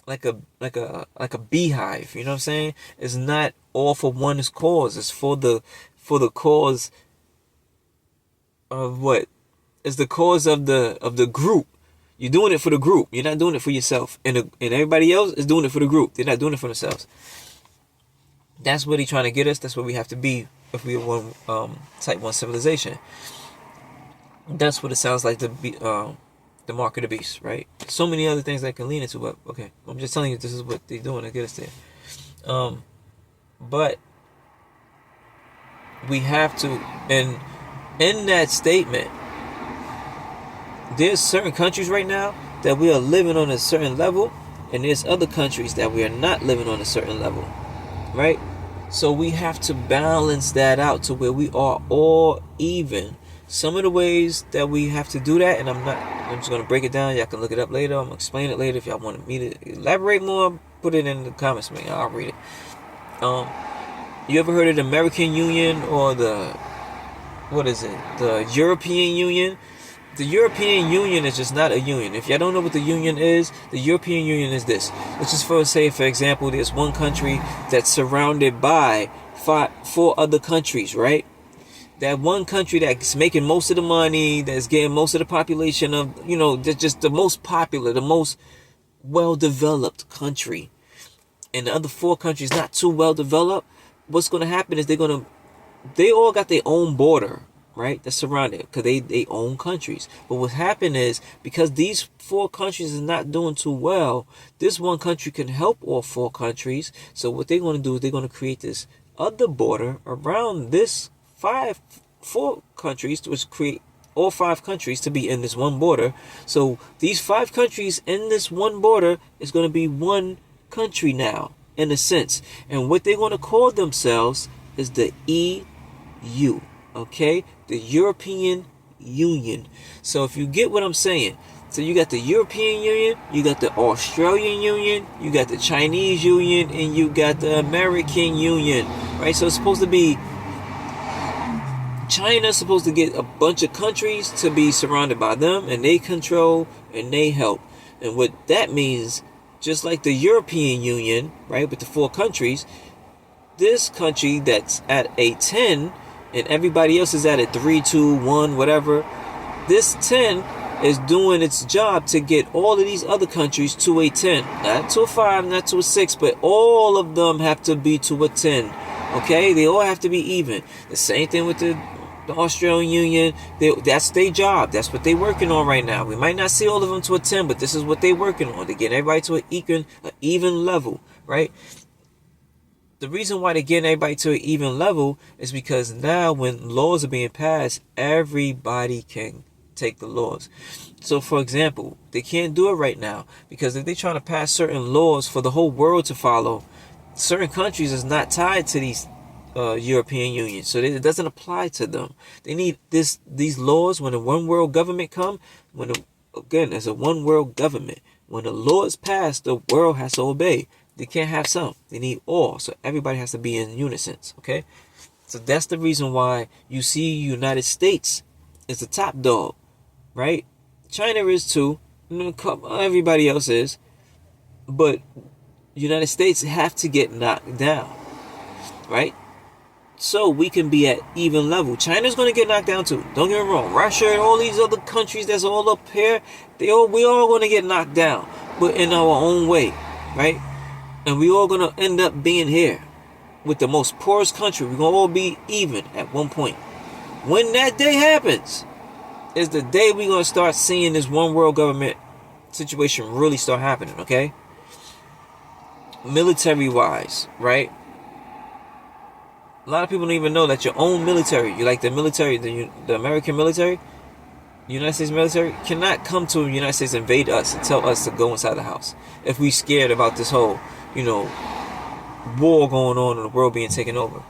like a beehive. You know what I'm saying? It's not all for one's cause. It's for the cause of what? It's the cause of the group. You're doing it for the group. You're not doing it for yourself. And everybody else is doing it for the group. They're not doing it for themselves. That's what he's trying to get us. That's what we have to be if we are one type 1 civilization. That's what it sounds like to be the mark of the beast, right? So many other things that can lean into, but okay, I'm just telling you this is what they're doing to get us there. But we have to, and in that statement, there's certain countries right now that we are living on a certain level, and there's other countries that we are not living on a certain level, right? So we have to balance that out to where we are all even. Some of the ways that we have to do that, and I'm just gonna break it down. Y'all can look it up later. I'm gonna explain it later. If y'all want me to elaborate more, put it in the comments, man. I'll read it. You ever heard of the American Union or the the European Union? The European Union is just not a union. If y'all don't know what the union is, the European Union is this. Let's just say, for example, there's one country that's surrounded by four other countries, right? That one country that's making most of the money, that's getting most of the population of, just the most popular, the most well-developed country. And the other four countries not too well-developed. What's going to happen is they all got their own border, right? That's surrounded because they own countries. But what happened is because these four countries is not doing too well, this one country can help all four countries. So what they're going to do is they're going to create this other border around this four countries, to create all five countries to be in this one border. So these five countries in this one border is going to be one country now, in a sense. And what they're going to call themselves is the EU. Okay, the European Union. So if you get what I'm saying, so you got the European Union, you got the Australian Union, you got the Chinese Union, and you got the American Union, right? So it's supposed to be China's supposed to get a bunch of countries to be surrounded by them, and they control and they help. And what that means, just like the European Union, right, with the four countries, this country that's at a 10 and everybody else is at a 3, 2, 1, whatever, this 10 is doing its job to get all of these other countries to a 10. Not to a 5, not to a 6, but all of them have to be to a 10. Okay? They all have to be even. The same thing with the Australian Union. That's their job. That's what they're working on right now. We might not see all of them to a 10, but this is what they're working on. To get everybody to an even level, right? The reason why they're getting everybody to an even level is because now when laws are being passed, everybody can take the laws. So for example, they can't do it right now because if they're trying to pass certain laws for the whole world to follow, certain countries is not tied to these European Union, so it doesn't apply to them. They need these laws when a one world government come. There's a one world government. When the law is passed, the world has to obey. They can't have some. They need all. So everybody has to be in unison. Okay? So that's the reason why you see United States is the top dog. Right? China is too. Everybody else is. But United States have to get knocked down. Right? So we can be at even level. China's going to get knocked down too. Don't get me wrong. Russia and all these other countries that's all up here, we all going to get knocked down. But in our own way. Right? And we all gonna end up being here with the most poorest country. We're gonna all be even at one point. When that day happens, is the day we're gonna start seeing this one world government situation really start happening, okay? Military wise, right? A lot of people don't even know that your own military, you like the military, the American military, United States military, cannot come to the United States and invade us and tell us to go inside the house. If we scared about this whole war going on and the world being taken over.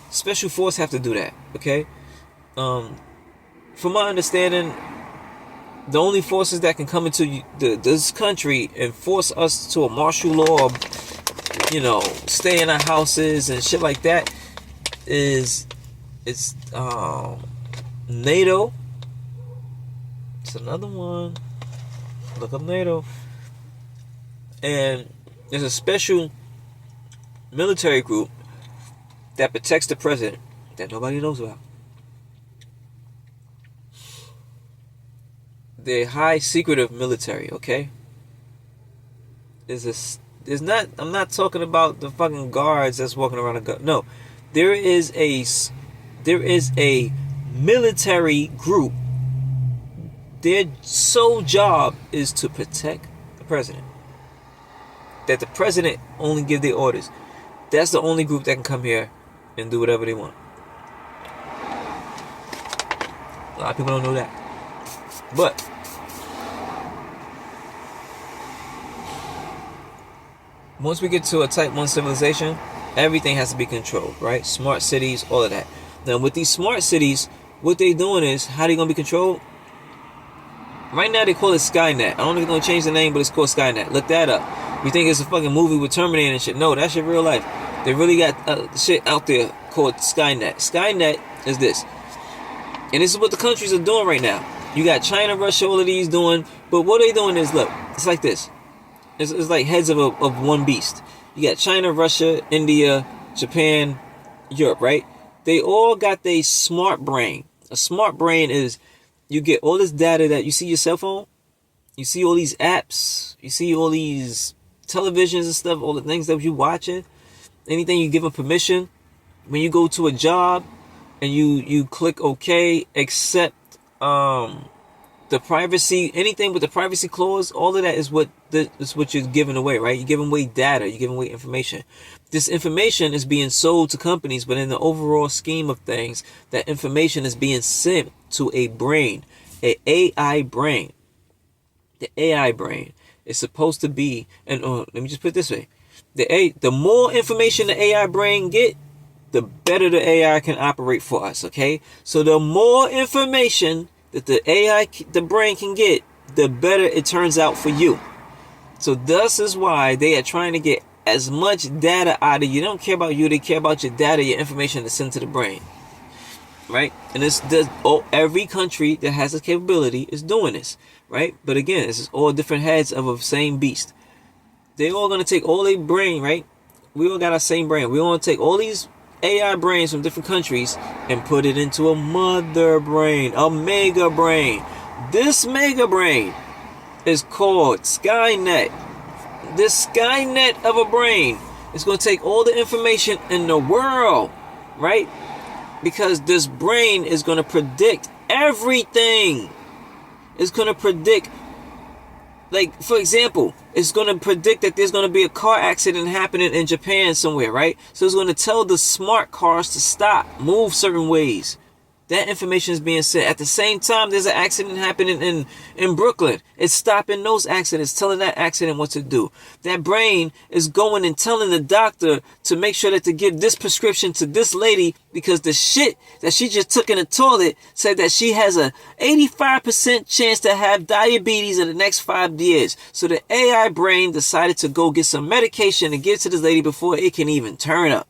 Special force have to do that, okay? From my understanding, the only forces that can come into this country and force us to a martial law, stay in our houses and shit like that, it's NATO. It's another one. Look up NATO. And there's a special military group that protects the president that nobody knows about. They're high secretive military, okay? I'm not talking about the fucking guards that's walking around a gun. No. There is a military group. Their sole job is to protect the president. That the president only give their orders. That's the only group that can come here and do whatever they want. A lot of people don't know that. But once we get to a type 1 civilization, Everything has to be controlled, right? Smart cities, all of that. Now, with these smart cities, what they doing is, how they going to be controlled? Right now, they call it Skynet. I don't know if they're going to change the name, but it's called Skynet. Look that up. You think it's a fucking movie with Terminator and shit. No, that shit real life. They really got shit out there called Skynet. Skynet is this. And this is what the countries are doing right now. You got China, Russia, all of these doing. But what they doing is, look, it's like this. It's like heads of one beast. You got China, Russia, India, Japan, Europe, right? They all got their smart brain. A smart brain is, you get all this data that you see your cell phone. You see all these apps. You see all these televisions and stuff, all the things that you watching. Anything you give them permission. When you go to a job and you click OK, accept the privacy, anything with the privacy clause, all of that is what you're giving away, right? You're giving away data, you're giving away information. This information is being sold to companies, but in the overall scheme of things, that information is being sent to a brain, an AI brain. The AI brain is supposed to be, and let me just put it this way: the more information the AI brain get, the better the AI can operate for us. Okay, so the more information that the brain can get, the better it turns out for you. So this is why they are trying to get as much data out of you. They don't care about you, they care about your data, your information to send to the brain. Right? And every country that has this capability is doing this. Right? But again, this is all different heads of a same beast. They all gonna take all their brain, right? We all got our same brain. We all take all these AI brains from different countries and put it into a mother brain, a mega brain. This mega brain is called Skynet. This Skynet of a brain is going to take all the information in the world, right? Because this brain is going to predict everything. It's going to predict, like, for example, it's going to predict that there's going to be a car accident happening in Japan somewhere, right? So it's going to tell the smart cars to stop, move certain ways. That information is being sent. At the same time, there's an accident happening in Brooklyn. It's stopping those accidents, telling that accident what to do. That brain is going and telling the doctor to make sure that to give this prescription to this lady because the shit that she just took in the toilet said that she has a 85% chance to have diabetes in the next 5 years. So the AI brain decided to go get some medication and give it to this lady before it can even turn up.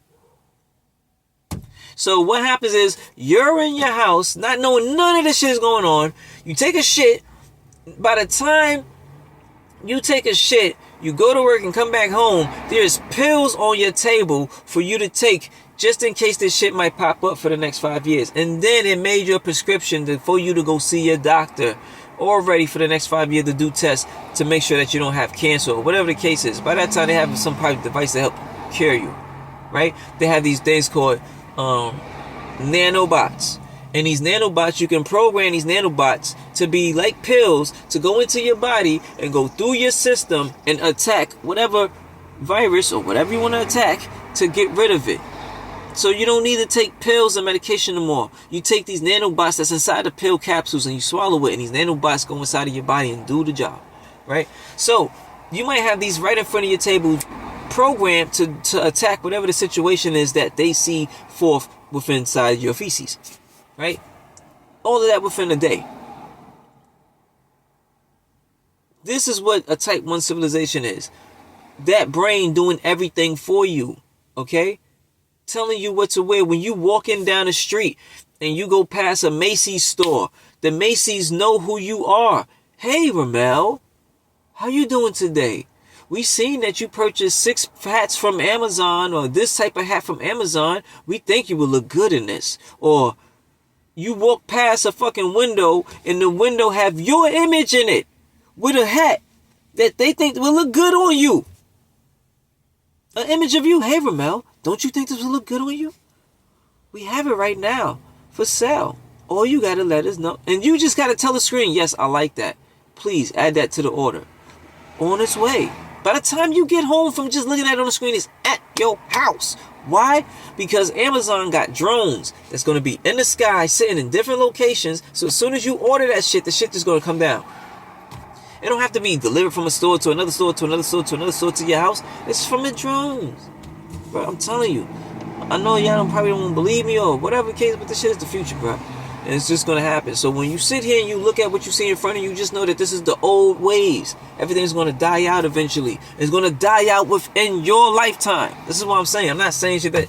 So what happens is, you're in your house, not knowing none of this shit is going on. You take a shit. By the time you take a shit, you go to work and come back home, there's pills on your table for you to take just in case this shit might pop up for the next 5 years. And then it made your prescription for you to go see your doctor already for the next 5 years to do tests to make sure that you don't have cancer or whatever the case is. By that time, they have some type of device to help cure you, right? They have these things called nanobots, and these nanobots, you can program these nanobots to be like pills to go into your body and go through your system and attack whatever virus or whatever you want to attack to get rid of it. So you don't need to take pills and medication anymore. You take these nanobots that's inside the pill capsules and you swallow it, and these nanobots go inside of your body and do the job, right? So you might have these right in front of your table, programmed to attack whatever the situation is that they see forth within inside your feces, right? All of that within a day. This is what a type 1 civilization is. That brain doing everything for you, okay? Telling you what to wear. When you walking down the street and you go past a Macy's store, the Macy's know who you are. Hey, Ramel, how you doing today? We seen that you purchased 6 hats from Amazon, or this type of hat from Amazon. We think you will look good in this. Or you walk past a fucking window and the window have your image in it with a hat that they think will look good on you. An image of you. Hey, Ramel, don't you think this will look good on you? We have it right now for sale. All you got to let us know. And you just got to tell the screen, yes, I like that. Please add that to the order. On its way. By the time you get home from just looking at it on the screen, it's at your house. Why? Because Amazon got drones that's going to be in the sky, sitting in different locations. So as soon as you order that shit, the shit is going to come down. It don't have to be delivered from a store to another store to another store to another store to your house. It's from the drones. bro. I'm telling you. I know y'all probably don't believe me or whatever the case, but this shit is the future, bro. And it's just gonna happen. So when you sit here and you look at what you see in front of you, just know that this is the old ways. Everything's gonna die out eventually. It's gonna die out within your lifetime. This is what I'm saying. I'm not saying shit that.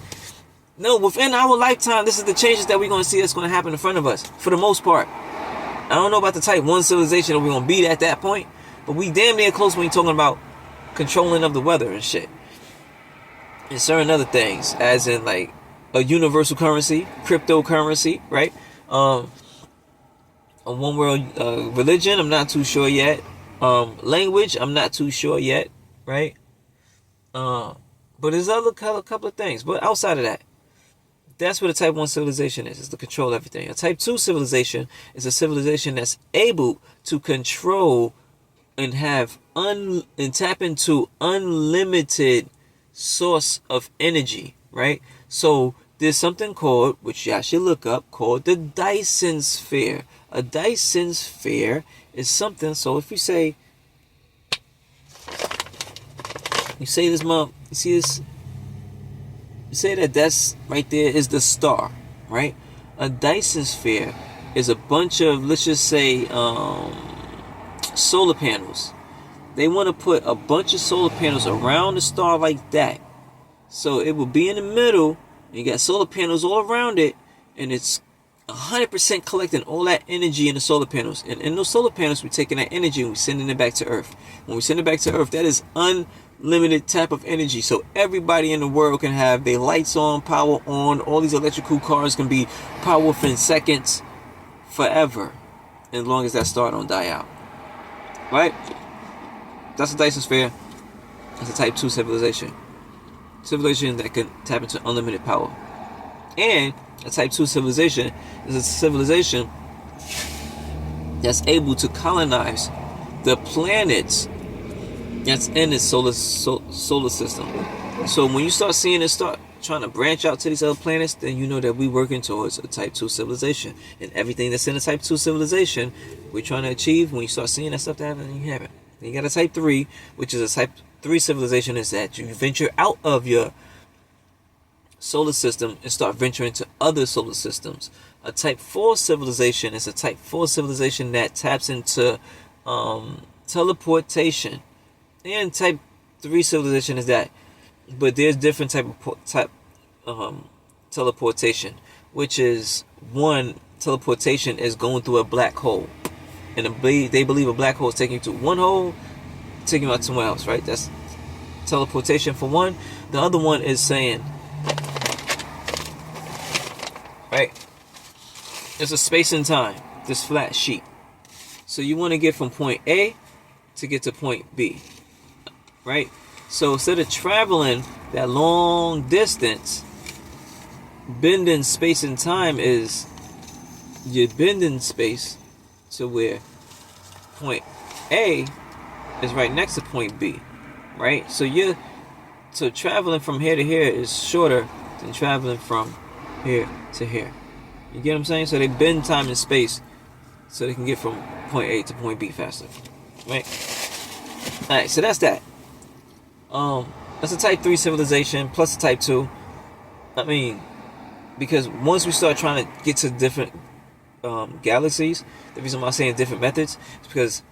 No, within our lifetime, this is the changes that we're gonna see that's gonna happen in front of us. For the most part. I don't know about the type 1 civilization that we're gonna be at that point, but we damn near close when you're talking about controlling of the weather and shit. And certain other things, as in like a universal currency, cryptocurrency, right? A one world religion, I'm not too sure yet. Language, I'm not too sure yet, right? But there's other couple of things. But outside of that, that's what a type 1 civilization is to control everything. A type 2 civilization is a civilization that's able to control and have and tap into unlimited source of energy, right? So there's something called, which y'all should look up, called the Dyson sphere. A Dyson sphere is something. So if you say this, mom, you see this? You say that's right there is the star, right? A Dyson sphere is a bunch of, let's just say, solar panels. They want to put a bunch of solar panels around the star like that. So it will be in the middle. You got solar panels all around it. And it's 100% collecting all that energy in the solar panels. And in those solar panels, we're taking that energy and we're sending it back to Earth. When we send it back to Earth, that is unlimited type of energy. So everybody in the world can have their lights on, power on. All these electrical cars can be power within seconds forever. As long as that star don't die out. Right? That's a Dyson sphere. It's a type 2 civilization. Civilization that can tap into unlimited power. And a type 2 civilization is a civilization that's able to colonize the planets that's in its solar system. So when you start seeing it start trying to branch out to these other planets, then you know that we're working towards a type 2 civilization. And everything that's in a type 2 civilization, we're trying to achieve. When you start seeing that stuff to happen, you have it. Then you got a type 3, which is a type 3 civilization, is that you venture out of your solar system and start venturing to other solar systems. A type 4 civilization is a type 4 civilization that taps into teleportation. And type 3 civilization is that. But there's different type teleportation, which is one teleportation is going through a black hole. And they believe a black hole is taking you to one hole, taking you out somewhere else, right? That's teleportation for one. The other one is saying, right, it's a space and time, this flat sheet. So you want to get from point A to get to point B, right? So instead of traveling that long distance, bending space and time is you're bending space to where point A is right next to point B, right? So traveling from here to here is shorter than traveling from here to here. You get what I'm saying? So they bend time and space so they can get from point A to point B faster, right? All right, so that's that. That's a type 3 civilization plus a type 2. I mean, because once we start trying to get to different galaxies, the reason why I'm saying different methods is because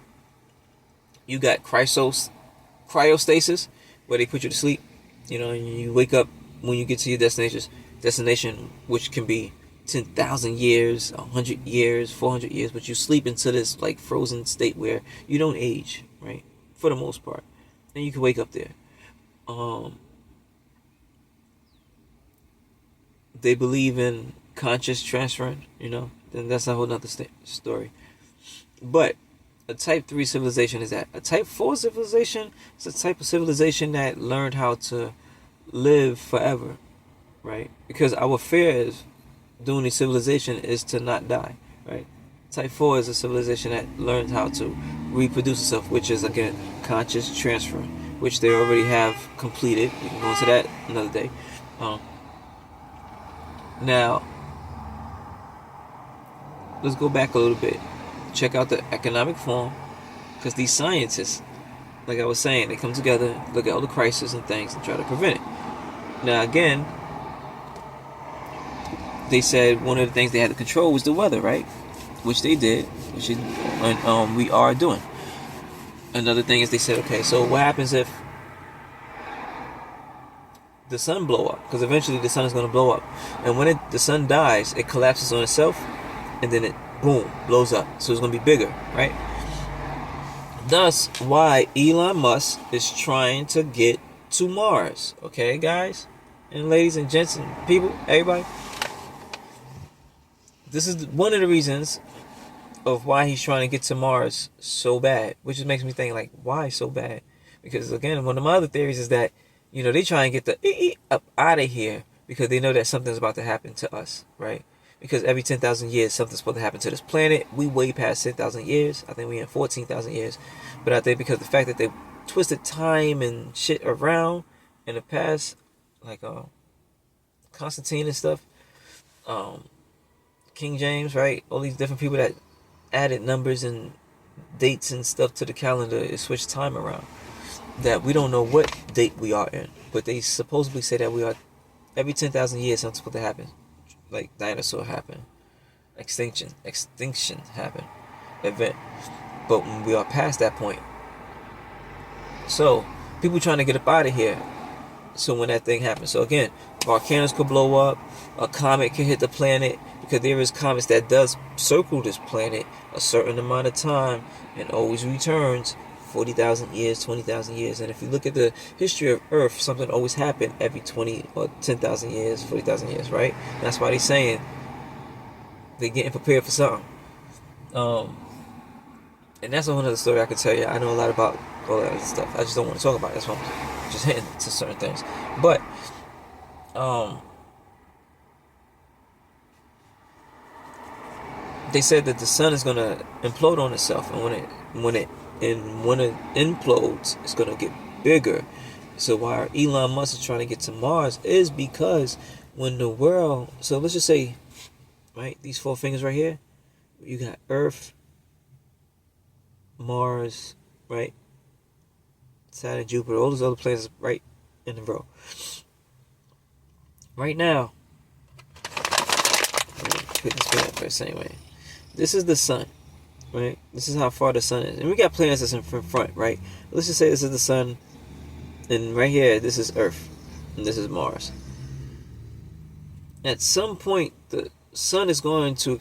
you got cryostasis, where they put you to sleep. You know, and you wake up when you get to your destination, which can be 10,000 years, 100 years, 400 years, but you sleep into this like frozen state where you don't age, right? For the most part, and you can wake up there. They believe in conscious transferring, you know, then that's a whole nother story. But a type 3 civilization is that. A type 4 civilization is a type of civilization that learned how to live forever, right? Because our fear is doing the civilization is to not die, right? Type 4 is a civilization that learns how to reproduce itself, which is, again, conscious transfer, which they already have completed. We can go into that another day. Now, let's go back a little bit. Check out the economic form, because these scientists, like I was saying, they come together, look at all the crises and things, and try to prevent it. Now again, they said one of the things they had to control was the weather, right? Which they did, which is, we are doing. Another thing is they said, okay, so what happens if the sun blow up? Because eventually the sun is going to blow up, and when the sun dies, it collapses on itself, and then it boom blows up. So it's going to be bigger, right? Thus, why Elon Musk is trying to get to Mars. Okay, guys and ladies and gents and people, everybody. This is one of the reasons of why he's trying to get to Mars so bad, which just makes me think, like, why so bad? Because again, one of my other theories is that, they try and get the up out of here because they know that something's about to happen to us, right? Because every 10,000 years, something's supposed to happen to this planet. We way past 10,000 years. I think we in 14,000 years. But I think because the fact that they twisted time and shit around in the past, like Constantine and stuff, King James, right? All these different people that added numbers and dates and stuff to the calendar, it switched time around. That we don't know what date we are in, but they supposedly say that we are every 10,000 years something's supposed to happen, like dinosaur happen, extinction happen, event. But when we are past that point, so people trying to get up out of here. So when that thing happens, so again, volcanoes could blow up, a comet could hit the planet, because there is comets that does circle this planet a certain amount of time and always returns 40,000 years, 20,000 years. And if you look at the history of Earth, something always happened every 20 or 10,000 years, 40,000 years, right? And that's why they're saying they're getting prepared for something. And that's a whole other story I could tell you. I know a lot about all that other stuff. I just don't want to talk about it. That's why I'm just hitting to certain things. But they said that the sun is gonna implode on itself, and when it implodes, it's gonna get bigger. So why Elon Musk is trying to get to Mars is because when the world, so let's just say, right, these four fingers right here, you got Earth, Mars, right, Saturn, Jupiter, all those other planets right in a row. Right now, let me put this back first anyway. This is the sun, right? This is how far the sun is. And we got planets that's in front, right? Let's just say this is the sun, and right here, this is Earth, and this is Mars. At some point, the sun is going to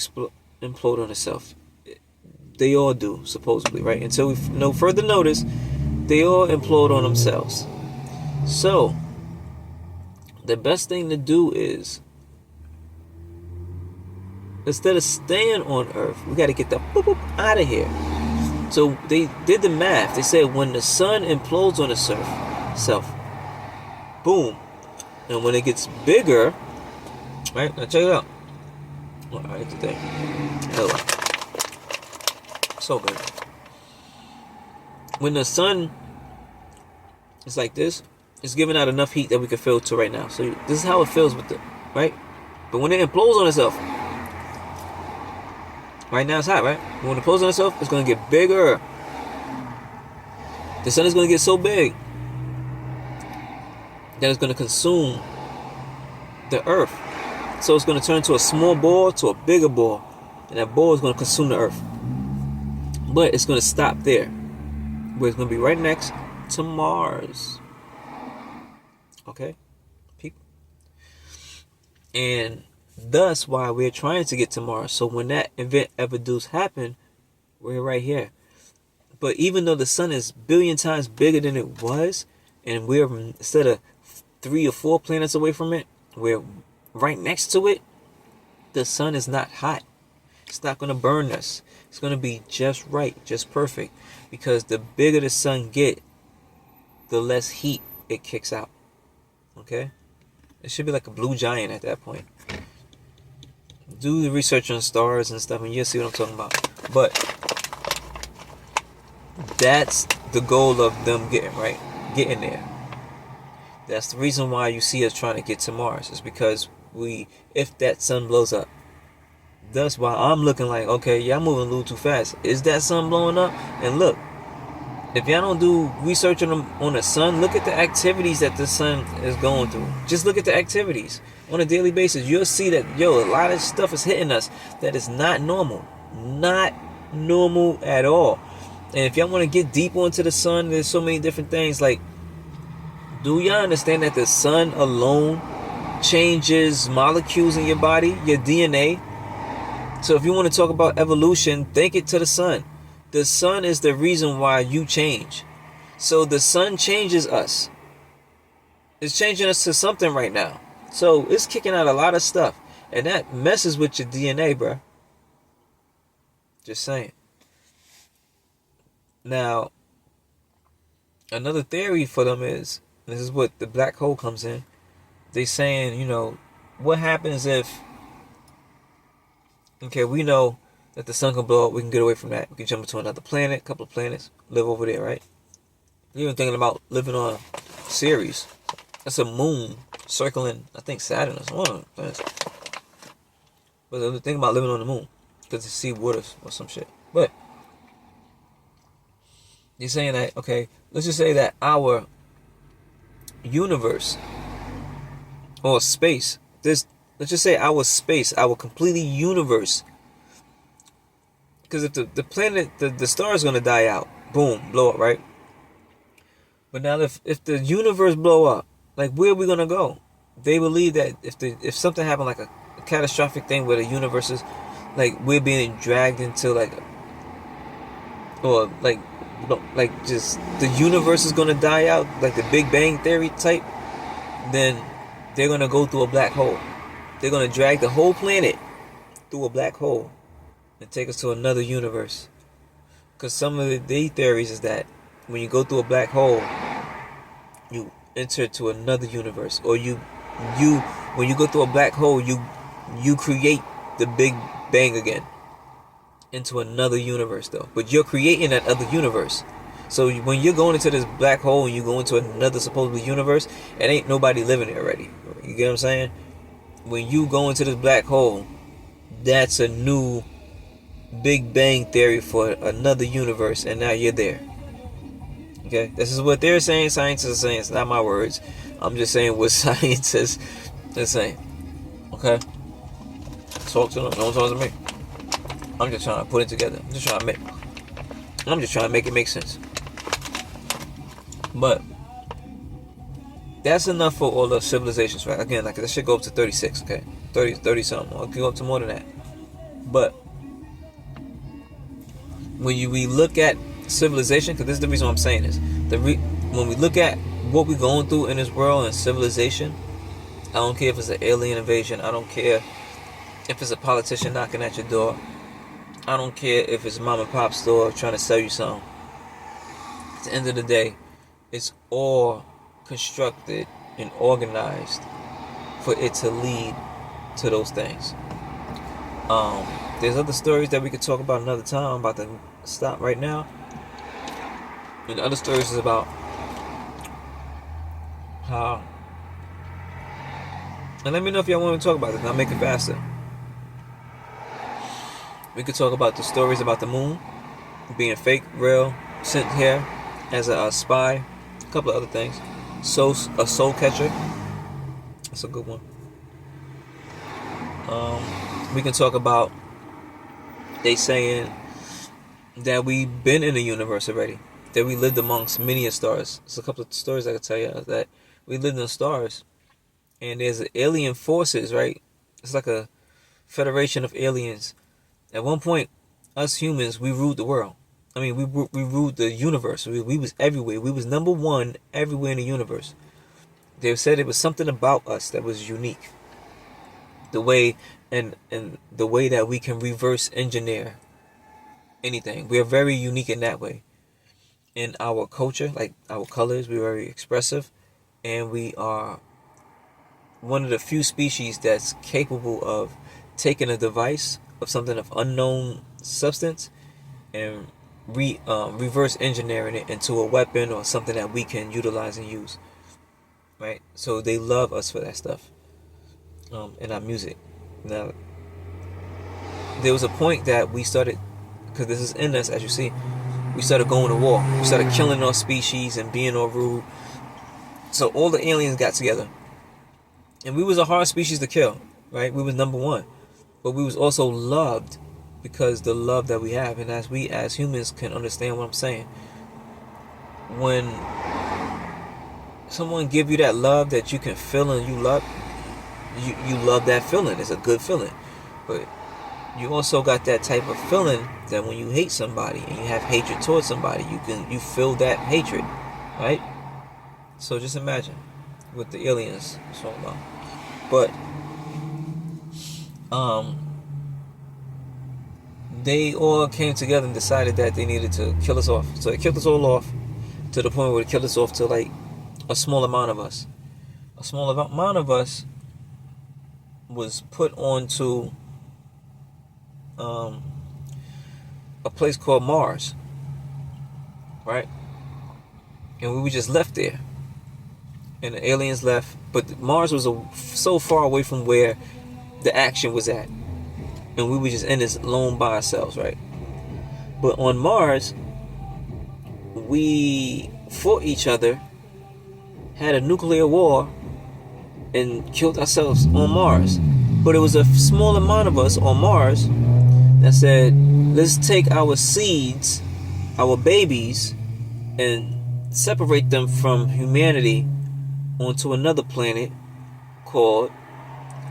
implode on itself. They all do, supposedly, right? Until we no further notice, they all implode on themselves. So, the best thing to do is, instead of staying on Earth, we got to get the boop, boop out of here. So they did the math. They said when the sun implodes on itself, boom, and when it gets bigger, right? Now check it out. All right, today, hello, so good. When the sun is like this, it's giving out enough heat that we can feel to right now. So this is how it feels with it, right? But when it implodes on itself, right now it's hot, right? When it implodes on itself, it's going to get bigger. The sun is going to get so big that it's going to consume the Earth. So it's going to turn to a small ball to a bigger ball, and that ball is going to consume the Earth. But it's going to stop there, where it's going to be right next to Mars. Okay, people. And thus why we're trying to get to Mars. So when that event ever does happen, we're right here. But even though the sun is billion times bigger than it was, and we're, instead of 3 or 4 planets away from it, we're right next to it, the sun is not hot. It's not going to burn us. It's going to be just right, just perfect. Because the bigger the sun get, the less heat it kicks out. Okay? It should be like a blue giant at that point. Do the research on stars and stuff, and you'll see what I'm talking about. But that's the goal of them getting there. That's the reason why you see us trying to get to Mars. Is because if that sun blows up. That's why I'm looking like, okay, y'all moving a little too fast. Is that sun blowing up? And look, If y'all don't do research on the sun, look at the activities that the sun is going through. Just look at the activities on a daily basis. You'll see that, a lot of stuff is hitting us that is not normal. Not normal at all. And if y'all want to get deep into the sun, there's so many different things. Like, do y'all understand that the sun alone changes molecules in your body, your DNA? So if you want to talk about evolution, think it to the sun. The sun is the reason why you change. So the sun changes us. It's changing us to something right now. So it's kicking out a lot of stuff. And that messes with your DNA, bro. Just saying. Now, another theory for them is, this is what the black hole comes in. They saying, what happens if, okay, we know that the sun can blow up, we can get away from that. We can jump into another planet, a couple of planets, live over there, right? You're even thinking about living on Ceres. That's a moon circling, I think, Saturn or one of the planets. But they're thinking about living on the moon because they see water or some shit. But you're saying that, okay, let's just say that our universe or space, let's just say our space, our completely universe. Because if the planet, the star is going to die out, boom, blow up, right? But now if the universe blow up, like, where are we going to go? They believe that if something happened, like a catastrophic thing where the universe is, like, we're being dragged into, like, or like just the universe is going to die out, like the Big Bang Theory type, then they're going to go through a black hole. They're going to drag the whole planet through a black hole and take us to another the Because some of the theories is that when you go through a black hole, you enter to another universe, or when you go through a black hole, you create the Big Bang again into another universe, though. But you're creating that other universe. So when you're going into this black hole and you go into another supposedly universe, it ain't nobody living there already. You get what I'm saying? When you go into this black hole, that's a new Big Bang Theory for another universe, and now you're there. Okay, this is what they're saying. Scientists are saying. It's not my words. I'm just saying what scientists are saying. Okay, talk to them. Don't talk to me. I'm just trying to put it together. I'm just trying to make it make sense. But that's enough for all the civilizations, right? Again, like, that should go up to 36. Okay, 30 something. Or it can go up to more than that. But when we look at civilization, because this is the reason why I'm saying this, when we look at what we're going through in this world and civilization, I don't care if it's an alien invasion, I don't care if it's a politician knocking at your door, I don't care if it's a mom and pop store trying to sell you something. At the end of the day, it's all constructed and organized for it to lead to those things. There's other stories that we could talk about another time. I'm about to stop right now. And the other stories is about how, and let me know if y'all want to talk about this, and I'll make it faster. We could talk about the stories about the moon being fake, real, sent here as a spy, a couple of other things. A soul catcher, that's a good one. We can talk about, they saying that we've been in the universe already, that we lived amongst many stars. There's a couple of stories I can tell you that we lived in stars, and there's alien forces, right? It's like a federation of aliens. At one point, us humans, we ruled the world. I mean, we ruled the universe. We was everywhere. We was number one everywhere in the universe. They said it was something about us that was unique. The way and the way that we can reverse engineer anything. We are very unique in that way. In our culture, like our colors, we're very expressive, and we are one of the few species that's capable of taking a device of something of unknown substance and reverse engineering it into a weapon or something that we can utilize and use, right? So they love us for that stuff, in our music. Now, there was a point that we started, because this is in us, as you see, we started going to war. We started killing our species and being all rude. So all the aliens got together. And we was a hard species to kill, right? We was number one. But we was also loved because the love that we have. And as we as humans can understand what I'm saying. When someone give you that love that you can feel and you love that feeling. It's a good feeling. But you also got that type of feeling that when you hate somebody and you have hatred towards somebody, you feel that hatred, right? So just imagine with the aliens, so long. But they all came together and decided that they needed to kill us off. So they killed us all off to the point where they killed us off to like a small amount of us. A small amount of us was put onto a place called Mars, right? And we were just left there, and the aliens left. But Mars was so far away from where the action was at, and we were just in this alone by ourselves, right? But on Mars, we fought each other, had a nuclear war, and killed ourselves on Mars. But it was a small amount of us on Mars that said, let's take our seeds, our babies, and separate them from humanity onto another planet called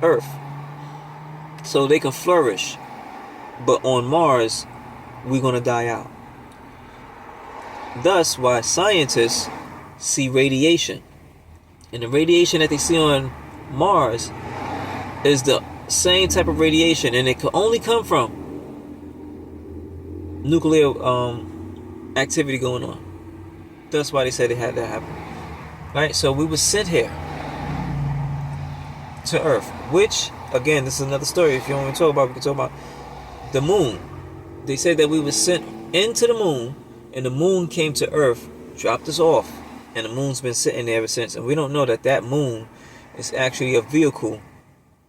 Earth, so they can flourish. But on Mars, we're going to die out. Thus, why scientists see radiation. And the radiation that they see on Mars is the same type of radiation, and it can only come from nuclear activity going on. That's why they said it had to happen. Right? So we were sent here to Earth, which, again, this is another story. If you don't want to talk about it, we can talk about the moon. They said that we were sent into the moon, and the moon came to Earth, dropped us off, and the moon's been sitting there ever since. And we don't know that that moon is actually a vehicle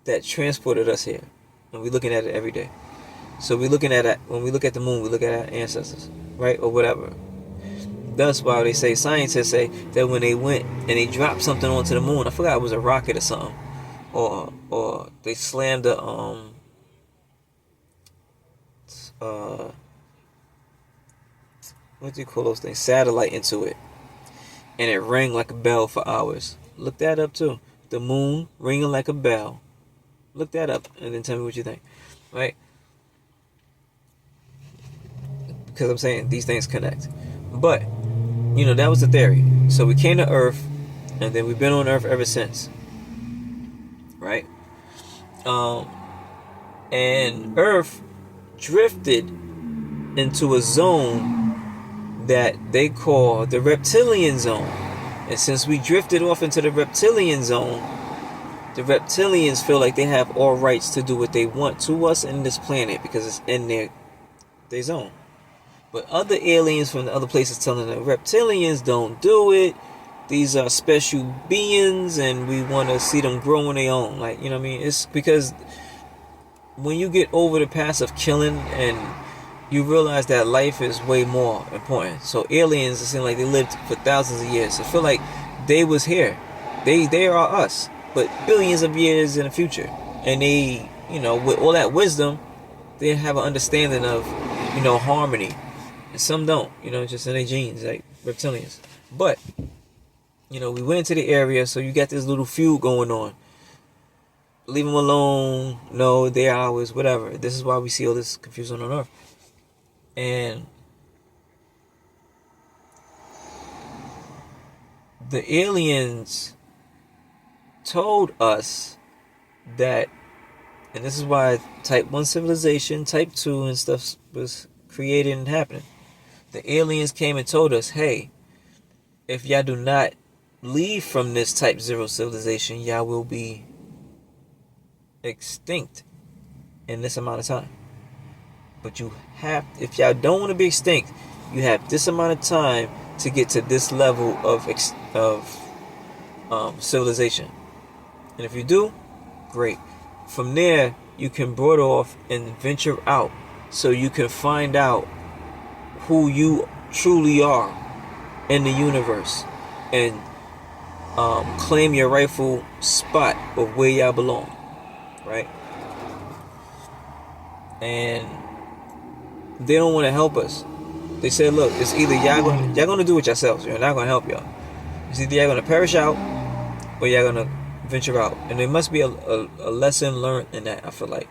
that transported us here. And we're looking at it every day. So we're looking at it, when we look at the moon, we look at our ancestors, right? Or whatever. That's why they say, scientists say that when they went and they dropped something onto the moon, I forgot it was a rocket or something, or they slammed a what do you call those things? Satellite into it, and it rang like a bell for hours. Look that up too. The moon ringing like a bell. Look that up and then tell me what you think, right? Because I'm saying these things connect. But you know, that was the theory. So we came to Earth, and then we've been on Earth ever since, right? And Earth drifted into a zone that they call the reptilian zone. And since we drifted off into the reptilian zone, the reptilians feel like they have all rights to do what they want to us in this planet because it's in their zone. But other aliens from the other places telling the reptilians don't do it. These are special beings and we want to see them grow on their own. Like, you know what I mean? It's because when you get over the past of killing and you realize that life is way more important. So aliens, it seems like they lived for thousands of years. I feel like they was here. They are us, but billions of years in the future. And they, you know, with all that wisdom, they have an understanding of, you know, harmony. And some don't, you know, just in their genes, like reptilians. But, you know, we went into the area, so you got this little feud going on. Leave them alone. No, they're ours, whatever. This is why we see all this confusion on Earth. And the aliens told us that, and this is why Type 1 civilization, Type 2 and stuff was created and happening. The aliens came and told us, hey, if y'all do not leave from this Type 0 civilization, y'all will be extinct in this amount of time. But you have, if y'all don't want to be extinct, you have this amount of time to get to this level of civilization. And if you do, great. From there, you can broad off and venture out, so you can find out who you truly are in the universe and claim your rightful spot of where y'all belong, right? And they don't want to help us. They said, look, it's either y'all gonna do it yourselves. You're not gonna help y'all. It's either y'all gonna perish out or y'all gonna venture out. And there must be a lesson learned in that. I feel like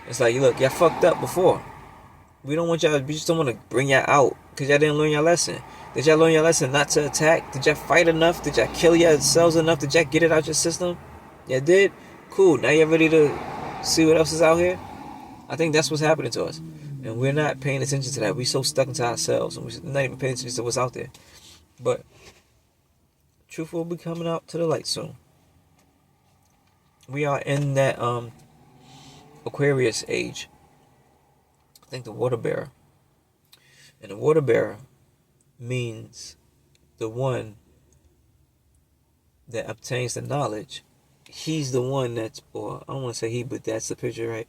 it's like, look, y'all fucked up before. We don't want y'all. We just don't want to bring y'all out because y'all didn't learn your lesson. Did y'all learn your lesson not to attack? Did y'all fight enough? Did y'all kill yourselves enough? Did y'all get it out your system? Y'all did? Cool. Now you're ready to see what else is out here? I think that's what's happening to us. And we're not paying attention to that. We're so stuck into ourselves. And we're not even paying attention to what's out there. But truth will be coming out to the light soon. We are in that Aquarius age. I think the water bearer. And the water bearer means the one that obtains the knowledge. He's the one that's, or I don't want to say he, but that's the picture, right?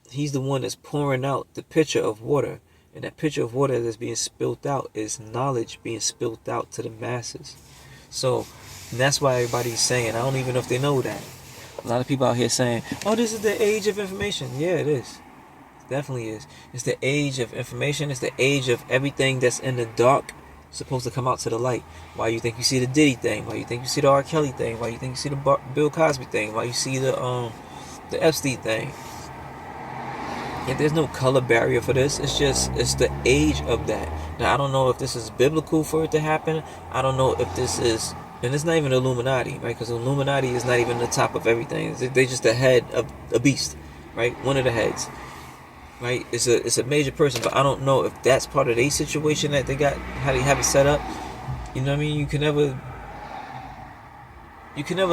He's the one that's pouring out the pitcher of water. And that pitcher of water that's being spilt out is knowledge being spilt out to the masses. So that's why everybody's saying, I don't even know if they know that. A lot of people out here saying, oh, this is the age of information. Yeah, it is. It definitely is. It's the age of information. It's the age of everything that's in the dark supposed to come out to the light. Why you think you see the Diddy thing? Why you think you see the R. Kelly thing? Why you think you see the Bill Cosby thing? Why you see the Epstein thing? Yeah, there's no color barrier for this. It's the age of that. Now, I don't know if this is biblical for it to happen. I don't know if this is, and it's not even Illuminati, right? Because Illuminati is not even the top of everything. They're just the head of a beast, right? One of the heads, right? It's a major person, but I don't know if that's part of their situation that they got, how they have it set up. You know what I mean? You can never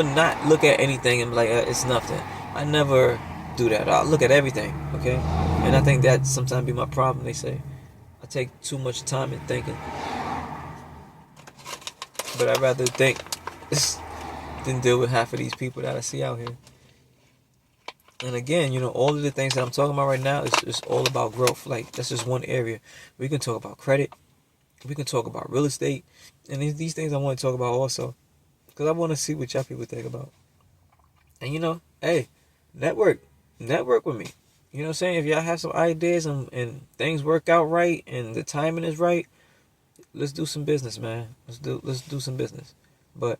not look at anything and be like, it's nothing. I never do that. I'll look at everything, okay? And I think that sometimes be my problem. They say I take too much time in thinking, but I'd rather think than deal with half of these people that I see out here. And again, you know, all of the things that I'm talking about right now is all about growth. Like, that's just one area. We can talk about credit, we can talk about real estate, and these things I want to talk about also, because I want to see what y'all people think about. And you know, hey, network with me. You know what I'm saying? If y'all have some ideas and things work out right and the timing is right, let's do some business, man. Let's do some business. But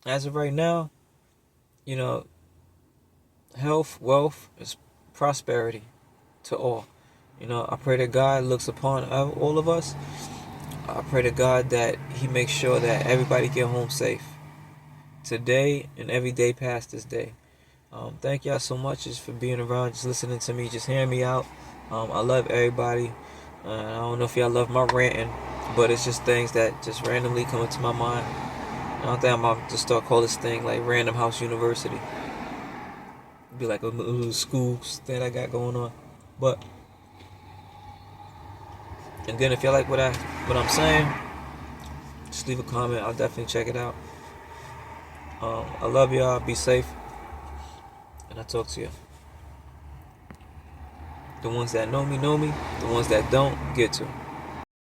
as of right now, you know, health, wealth, is prosperity to all. You know, I pray that God looks upon all of us. I pray to God that He makes sure that everybody get home safe today and every day past this day. Thank y'all so much just for being around, just listening to me, just hearing me out. I love everybody. I don't know if y'all love my ranting, but it's just things that just randomly come into my mind. I don't think I'm about to start calling this thing like Random House University. It'd be like a little school that I got going on. But again, if y'all like what I'm saying, just leave a comment. I'll definitely check it out. I love y'all. Be safe. And I talk to you. The ones that know me. The ones that don't, get to.